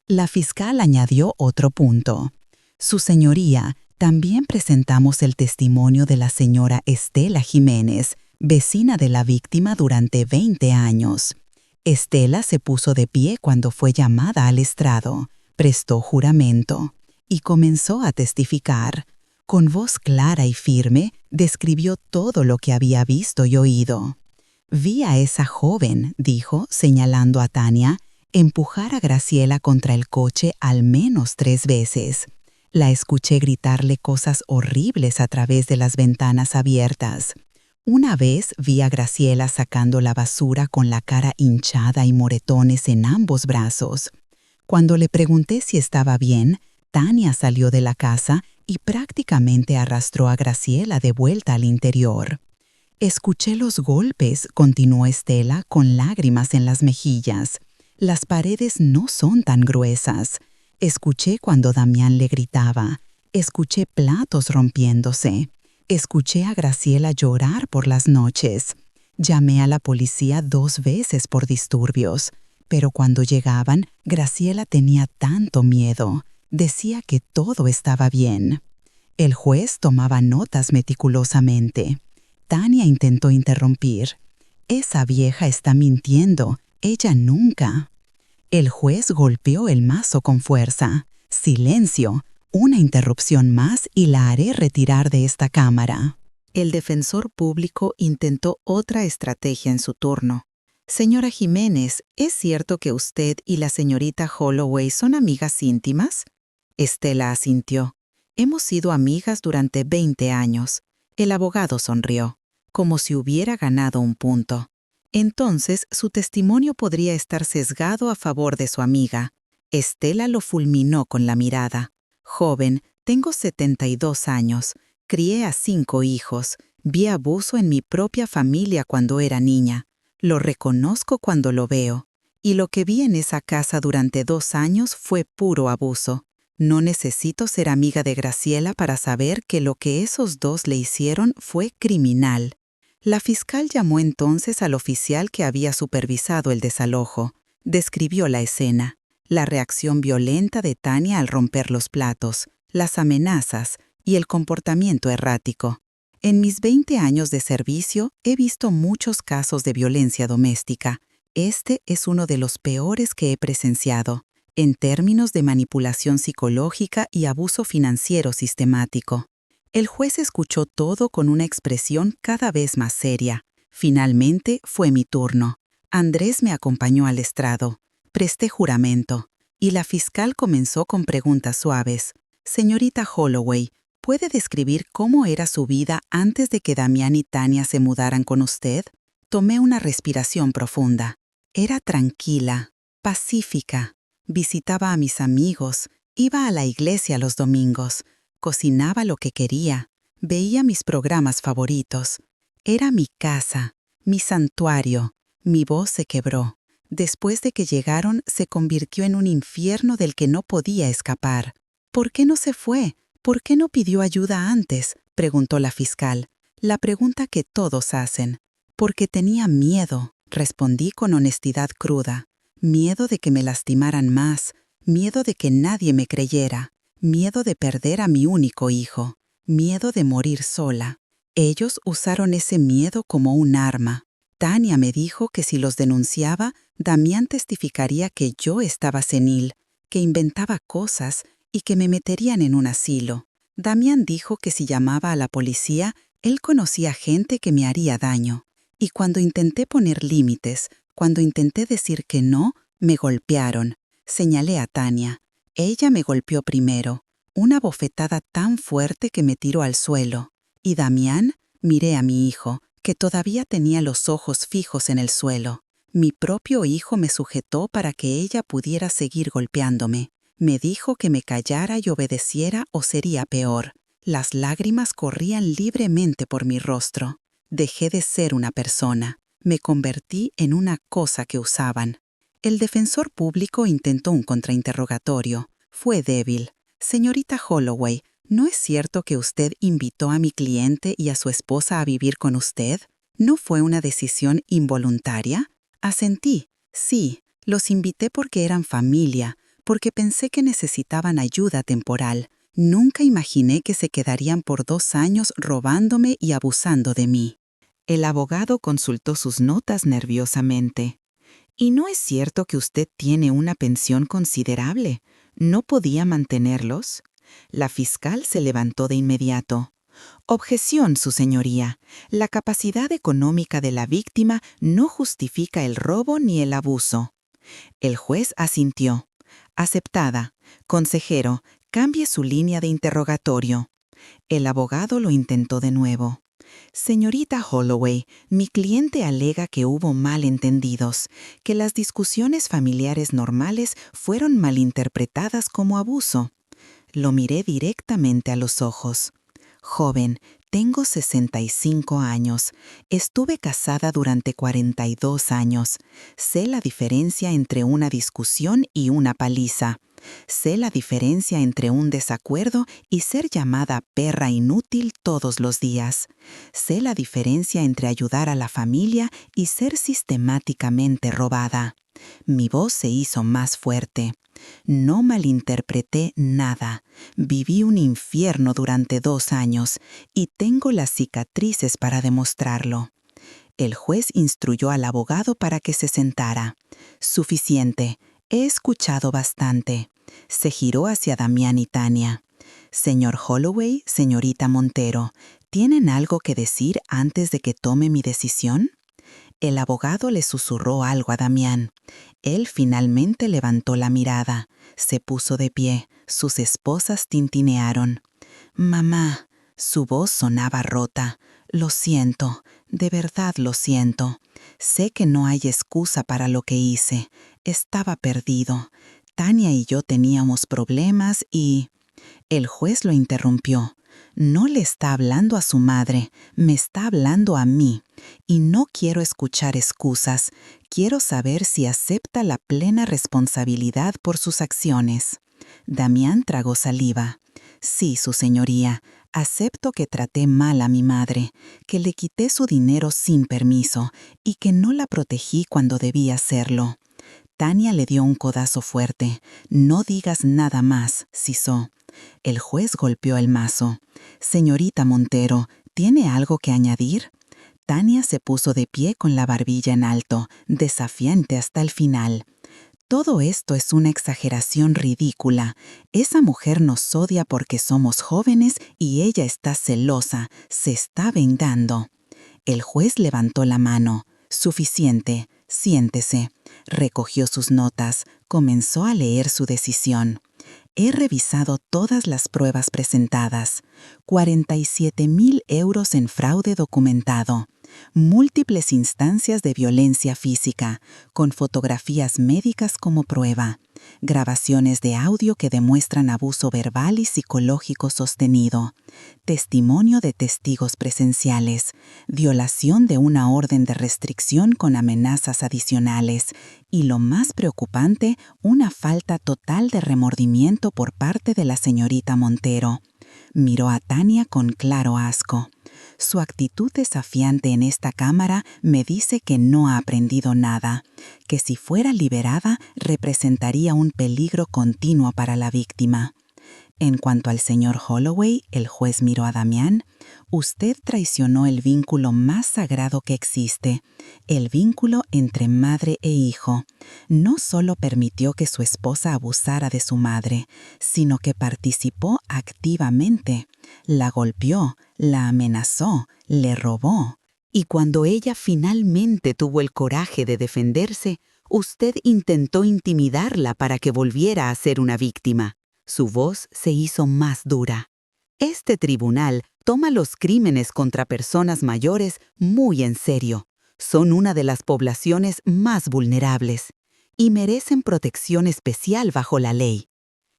S1: La fiscal añadió otro punto. Su señoría, También presentamos el testimonio de la señora Estela Jiménez, vecina de la víctima durante 20 años. Estela se puso de pie cuando fue llamada al estrado, prestó juramento y comenzó a testificar. Con voz clara y firme, describió todo lo que había visto y oído. Vi a esa joven, dijo, señalando a Tania, empujar a Graciela contra el coche al menos 3 veces. La escuché gritarle cosas horribles a través de las ventanas abiertas. Una vez vi a Graciela sacando la basura con la cara hinchada y moretones en ambos brazos. Cuando le pregunté si estaba bien, Tania salió de la casa y prácticamente arrastró a Graciela de vuelta al interior. Escuché los golpes, continuó Estela con lágrimas en las mejillas. Las paredes no son tan gruesas. Escuché cuando Damián le gritaba. Escuché platos rompiéndose. Escuché a Graciela llorar por las noches. Llamé a la policía 2 veces por disturbios, pero cuando llegaban, Graciela tenía tanto miedo. Decía que todo estaba bien. El juez tomaba notas meticulosamente. Tania intentó interrumpir. Esa vieja está mintiendo. Ella nunca. El juez golpeó el mazo con fuerza. Silencio. Una interrupción más y la haré retirar de esta cámara. El defensor público intentó otra estrategia en su turno. Señora Jiménez, ¿es cierto que usted y la señorita Holloway son amigas íntimas? Estela asintió. Hemos sido amigas durante 20 años. El abogado sonrió, como si hubiera ganado un punto. Entonces, su testimonio podría estar sesgado a favor de su amiga. Estela lo fulminó con la mirada. Joven, tengo 72 años. Crié a 5 hijos. Vi abuso en mi propia familia cuando era niña. Lo reconozco cuando lo veo. Y lo que vi en esa casa durante 2 años fue puro abuso. No necesito ser amiga de Graciela para saber que lo que esos dos le hicieron fue criminal. La fiscal llamó entonces al oficial que había supervisado el desalojo. Describió la escena, la reacción violenta de Tania al romper los platos, las amenazas y el comportamiento errático. En mis 20 años de servicio he visto muchos casos de violencia doméstica. Este es uno de los peores que he presenciado, en términos de manipulación psicológica y abuso financiero sistemático. El juez escuchó todo con una expresión cada vez más seria. Finalmente fue mi turno. Andrés me acompañó al estrado. Presté juramento. Y la fiscal comenzó con preguntas suaves. Señorita Holloway, ¿puede describir cómo era su vida antes de que Damián y Tania se mudaran con usted? Tomé una respiración profunda. Era tranquila, pacífica. Visitaba a mis amigos, iba a la iglesia los domingos, cocinaba lo que quería, veía mis programas favoritos. Era mi casa, mi santuario. Mi voz se quebró. Después de que llegaron, se convirtió en un infierno del que no podía escapar. ¿Por qué no se fue? ¿Por qué no pidió ayuda antes?, preguntó la fiscal. La pregunta que todos hacen. Porque tenía miedo, respondí con honestidad cruda. Miedo de que me lastimaran más, miedo de que nadie me creyera, miedo de perder a mi único hijo, miedo de morir sola. Ellos usaron ese miedo como un arma. Tania me dijo que si los denunciaba, Damián testificaría que yo estaba senil, que inventaba cosas y que me meterían en un asilo. Damián dijo que si llamaba a la policía, él conocía gente que me haría daño. Y cuando intenté poner límites, cuando intenté decir que no, me golpearon. Señalé a Tania. Ella me golpeó primero, una bofetada tan fuerte que me tiró al suelo. Y Damián, miré a mi hijo, que todavía tenía los ojos fijos en el suelo. Mi propio hijo me sujetó para que ella pudiera seguir golpeándome. Me dijo que me callara y obedeciera o sería peor. Las lágrimas corrían libremente por mi rostro. Dejé de ser una persona. Me convertí en una cosa que usaban. El defensor público intentó un contrainterrogatorio. Fue débil. Señorita Holloway, ¿no es cierto que usted invitó a mi cliente y a su esposa a vivir con usted? ¿No fue una decisión involuntaria? Asentí. Sí, los invité porque eran familia, porque pensé que necesitaban ayuda temporal, Nunca imaginé que se quedarían por 2 años robándome y abusando de mí. El abogado consultó sus notas nerviosamente. ¿Y no es cierto que usted tiene una pensión considerable? ¿No podía mantenerlos? La fiscal se levantó de inmediato. Objeción, su señoría. La capacidad económica de la víctima no justifica el robo ni el abuso. El juez asintió. Aceptada. Consejero, cambie su línea de interrogatorio. El abogado lo intentó de nuevo. Señorita Holloway, mi cliente alega que hubo malentendidos, que las discusiones familiares normales fueron malinterpretadas como abuso. Lo miré directamente a los ojos. Joven, tengo 65 años. Estuve casada durante 42 años. Sé la diferencia entre una discusión y una paliza. Sé la diferencia entre un desacuerdo y ser llamada perra inútil todos los días. Sé la diferencia entre ayudar a la familia y ser sistemáticamente robada. Mi voz se hizo más fuerte. No malinterpreté nada. Viví un infierno durante 2 años y tengo las cicatrices para demostrarlo. El juez instruyó al abogado para que se sentara. Suficiente. He escuchado bastante. Se giró hacia Damián y Tania. Señor Holloway, señorita Montero, ¿tienen algo que decir antes de que tome mi decisión? El abogado le susurró algo a Damián. Él finalmente levantó la mirada. Se puso de pie. Sus esposas tintinearon. Mamá. Su voz sonaba rota. Lo siento. De verdad lo siento. Sé que no hay excusa para lo que hice. Estaba perdido. Tania y yo teníamos problemas y... El juez lo interrumpió. No le está hablando a su madre, me está hablando a mí. Y no quiero escuchar excusas. Quiero saber si acepta la plena responsabilidad por sus acciones. Damián tragó saliva. Sí, su señoría, acepto que traté mal a mi madre, que le quité su dinero sin permiso y que no la protegí cuando debía hacerlo. Tania le dio un codazo fuerte. No digas nada más, sisó. El juez golpeó el mazo. Señorita Montero, ¿tiene algo que añadir? Tania se puso de pie con la barbilla en alto, desafiante hasta el final. Todo esto es una exageración ridícula. Esa mujer nos odia porque somos jóvenes y ella está celosa, se está vengando. El juez levantó la mano. Suficiente, siéntese. Recogió sus notas, comenzó a leer su decisión. He revisado todas las pruebas presentadas. 47.000 euros en fraude documentado. Múltiples instancias de violencia física, con fotografías médicas como prueba. Grabaciones de audio que demuestran abuso verbal y psicológico sostenido. Testimonio de testigos presenciales. Violación de una orden de restricción con amenazas adicionales. Y lo más preocupante, una falta total de remordimiento por parte de la señorita Montero. Miró a Tania con claro asco. Su actitud desafiante en esta cámara me dice que no ha aprendido nada, que si fuera liberada representaría un peligro continuo para la víctima. En cuanto al señor Holloway, el juez miró a Damián. Usted traicionó el vínculo más sagrado que existe, el vínculo entre madre e hijo. No solo permitió que su esposa abusara de su madre, sino que participó activamente. La golpeó, la amenazó, le robó. Y cuando ella finalmente tuvo el coraje de defenderse, usted intentó intimidarla para que volviera a ser una víctima. Su voz se hizo más dura. Este tribunal toma los crímenes contra personas mayores muy en serio. Son una de las poblaciones más vulnerables y merecen protección especial bajo la ley.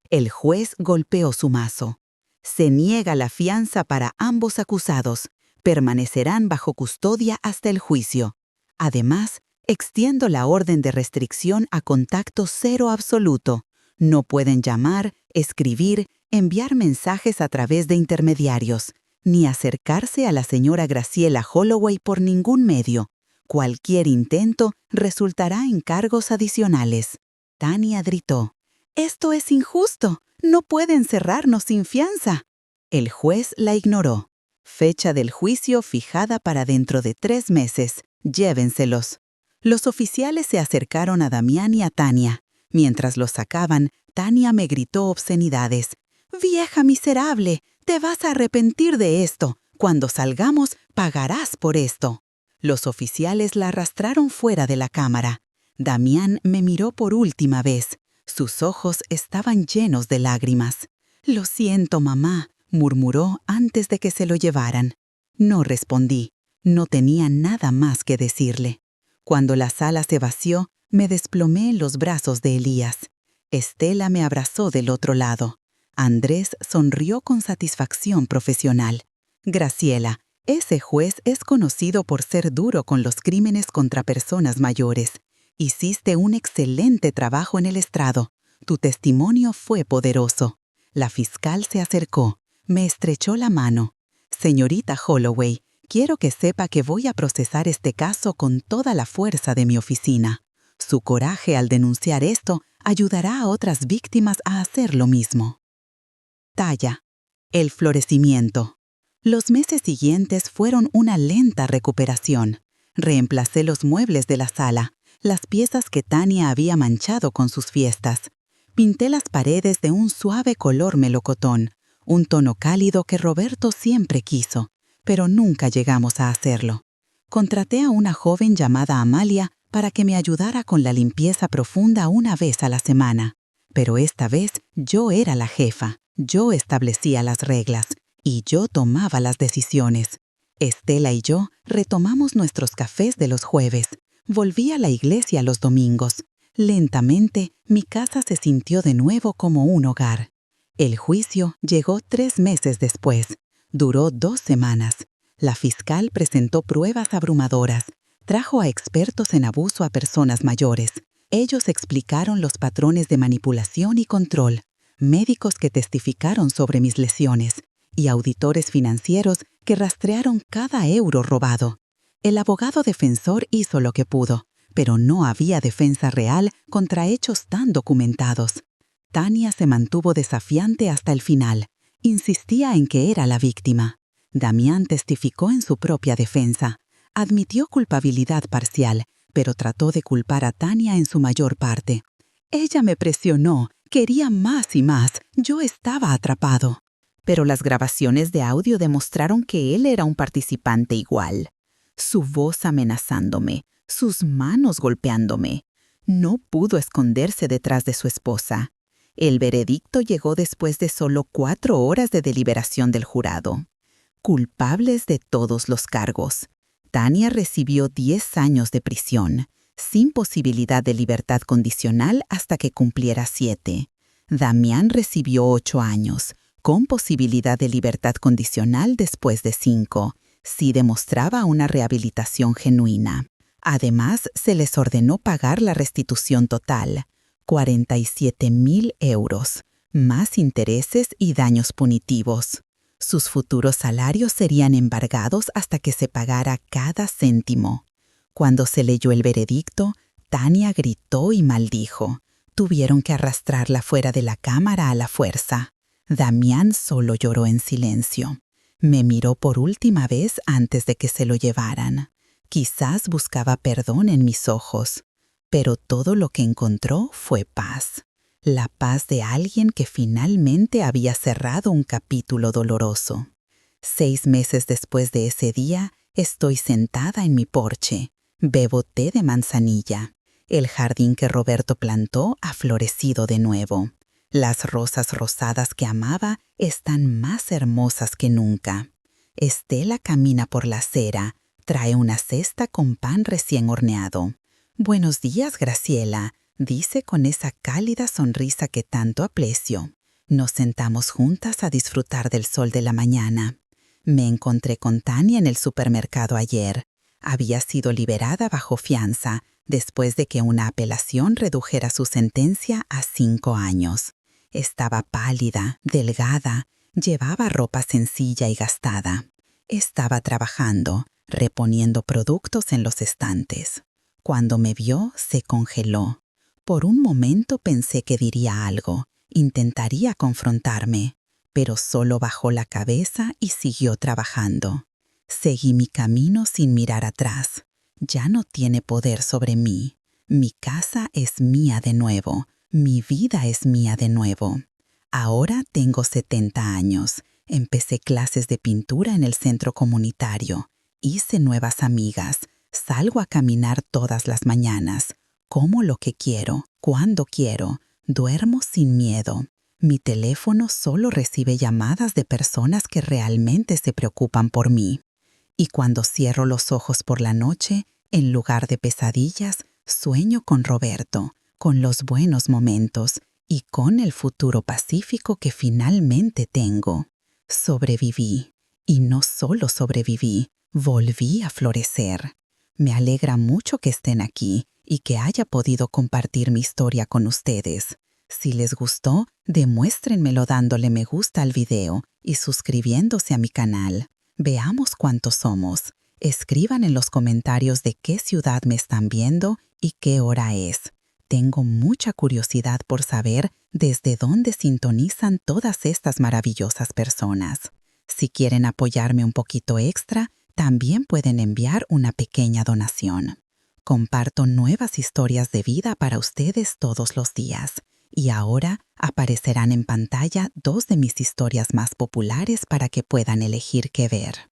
S1: El juez golpeó su mazo. Se niega la fianza para ambos acusados. Permanecerán bajo custodia hasta el juicio. Además, extiendo la orden de restricción a contacto cero absoluto. No pueden llamar, escribir, enviar mensajes a través de intermediarios, ni acercarse a la señora Graciela Holloway por ningún medio. Cualquier intento resultará en cargos adicionales. Tania gritó. «¡Esto es injusto! No puede encerrarnos sin fianza. El juez la ignoró. Fecha del juicio fijada para dentro de 3 meses. Llévenselos. Los oficiales se acercaron a Damián y a Tania. Mientras los sacaban, Tania me gritó obscenidades. «¡Vieja miserable! ¡Te vas a arrepentir de esto! Cuando salgamos, pagarás por esto». Los oficiales la arrastraron fuera de la cámara. Damián me miró por última vez. Sus ojos estaban llenos de lágrimas. «Lo siento, mamá», murmuró antes de que se lo llevaran. No respondí. No tenía nada más que decirle. Cuando la sala se vació, me desplomé en los brazos de Elías. Estela me abrazó del otro lado. Andrés sonrió con satisfacción profesional. «Graciela, ese juez es conocido por ser duro con los crímenes contra personas mayores. Hiciste un excelente trabajo en el estrado. Tu testimonio fue poderoso». La fiscal se acercó, me estrechó la mano. «Señorita Holloway, quiero que sepa que voy a procesar este caso con toda la fuerza de mi oficina. Su coraje al denunciar esto ayudará a otras víctimas a hacer lo mismo». Talla. El florecimiento. Los meses siguientes fueron una lenta recuperación. Reemplacé los muebles de la sala, las piezas que Tania había manchado con sus fiestas. Pinté las paredes de un suave color melocotón, un tono cálido que Roberto siempre quiso, pero nunca llegamos a hacerlo. Contraté a una joven llamada Amalia para que me ayudara con la limpieza profunda una vez a la semana. Pero esta vez yo era la jefa, yo establecía las reglas y yo tomaba las decisiones. Estela y yo retomamos nuestros cafés de los jueves. Volví a la iglesia los domingos. Lentamente, mi casa se sintió de nuevo como un hogar. El juicio llegó 3 meses después. Duró 2 semanas. La fiscal presentó pruebas abrumadoras. Trajo a expertos en abuso a personas mayores. Ellos explicaron los patrones de manipulación y control. Médicos que testificaron sobre mis lesiones. Y auditores financieros que rastrearon cada euro robado. El abogado defensor hizo lo que pudo, pero no había defensa real contra hechos tan documentados. Tania se mantuvo desafiante hasta el final. Insistía en que era la víctima. Damián testificó en su propia defensa. Admitió culpabilidad parcial, pero trató de culpar a Tania en su mayor parte. «Ella me presionó, quería más y más, yo estaba atrapado». Pero las grabaciones de audio demostraron que él era un participante igual. Su voz amenazándome, sus manos golpeándome. No pudo esconderse detrás de su esposa. El veredicto llegó después de solo 4 horas de deliberación del jurado. Culpables de todos los cargos. Tania recibió 10 años de prisión, sin posibilidad de libertad condicional hasta que cumpliera 7. Damián recibió 8 años, con posibilidad de libertad condicional después de 5, si demostraba una rehabilitación genuina. Además, se les ordenó pagar la restitución total, 47.000 euros, más intereses y daños punitivos. Sus futuros salarios serían embargados hasta que se pagara cada céntimo. Cuando se leyó el veredicto, Tania gritó y maldijo. Tuvieron que arrastrarla fuera de la cámara a la fuerza. Damián solo lloró en silencio. Me miró por última vez antes de que se lo llevaran. Quizás buscaba perdón en mis ojos, pero todo lo que encontró fue paz. La paz de alguien que finalmente había cerrado un capítulo doloroso. 6 meses después de ese día, estoy sentada en mi porche. Bebo té de manzanilla. El jardín que Roberto plantó ha florecido de nuevo. Las rosas rosadas que amaba están más hermosas que nunca. Estela camina por la acera, trae una cesta con pan recién horneado. «Buenos días, Graciela», dice con esa cálida sonrisa que tanto aprecio. Nos sentamos juntas a disfrutar del sol de la mañana. Me encontré con Tania en el supermercado ayer. Había sido liberada bajo fianza, después de que una apelación redujera su sentencia a 5 años. Estaba pálida, delgada, llevaba ropa sencilla y gastada. Estaba trabajando, reponiendo productos en los estantes. Cuando me vio, se congeló. Por un momento pensé que diría algo, Intentaría confrontarme, pero solo bajó la cabeza y siguió trabajando. Seguí mi camino sin mirar atrás. Ya no tiene poder sobre mí. Mi casa es mía de nuevo. Mi vida es mía de nuevo. Ahora tengo 70 años. Empecé clases de pintura en el centro comunitario. Hice nuevas amigas. Salgo a caminar todas las mañanas. Como lo que quiero, cuando quiero. Duermo sin miedo. Mi teléfono solo recibe llamadas de personas que realmente se preocupan por mí. Y cuando cierro los ojos por la noche, en lugar de pesadillas, sueño con Roberto, con los buenos momentos y con el futuro pacífico que finalmente tengo. Sobreviví. Y no solo sobreviví, volví a florecer. Me alegra mucho que estén aquí y que haya podido compartir mi historia con ustedes. Si les gustó, demuéstrenmelo dándole me gusta al video y suscribiéndose a mi canal. Veamos cuántos somos. Escriban en los comentarios de qué ciudad me están viendo y qué hora es. Tengo mucha curiosidad por saber desde dónde sintonizan todas estas maravillosas personas. Si quieren apoyarme un poquito extra, también pueden enviar una pequeña donación. Comparto nuevas historias de vida para ustedes todos los días. Y ahora aparecerán en pantalla 2 de mis historias más populares para que puedan elegir qué ver.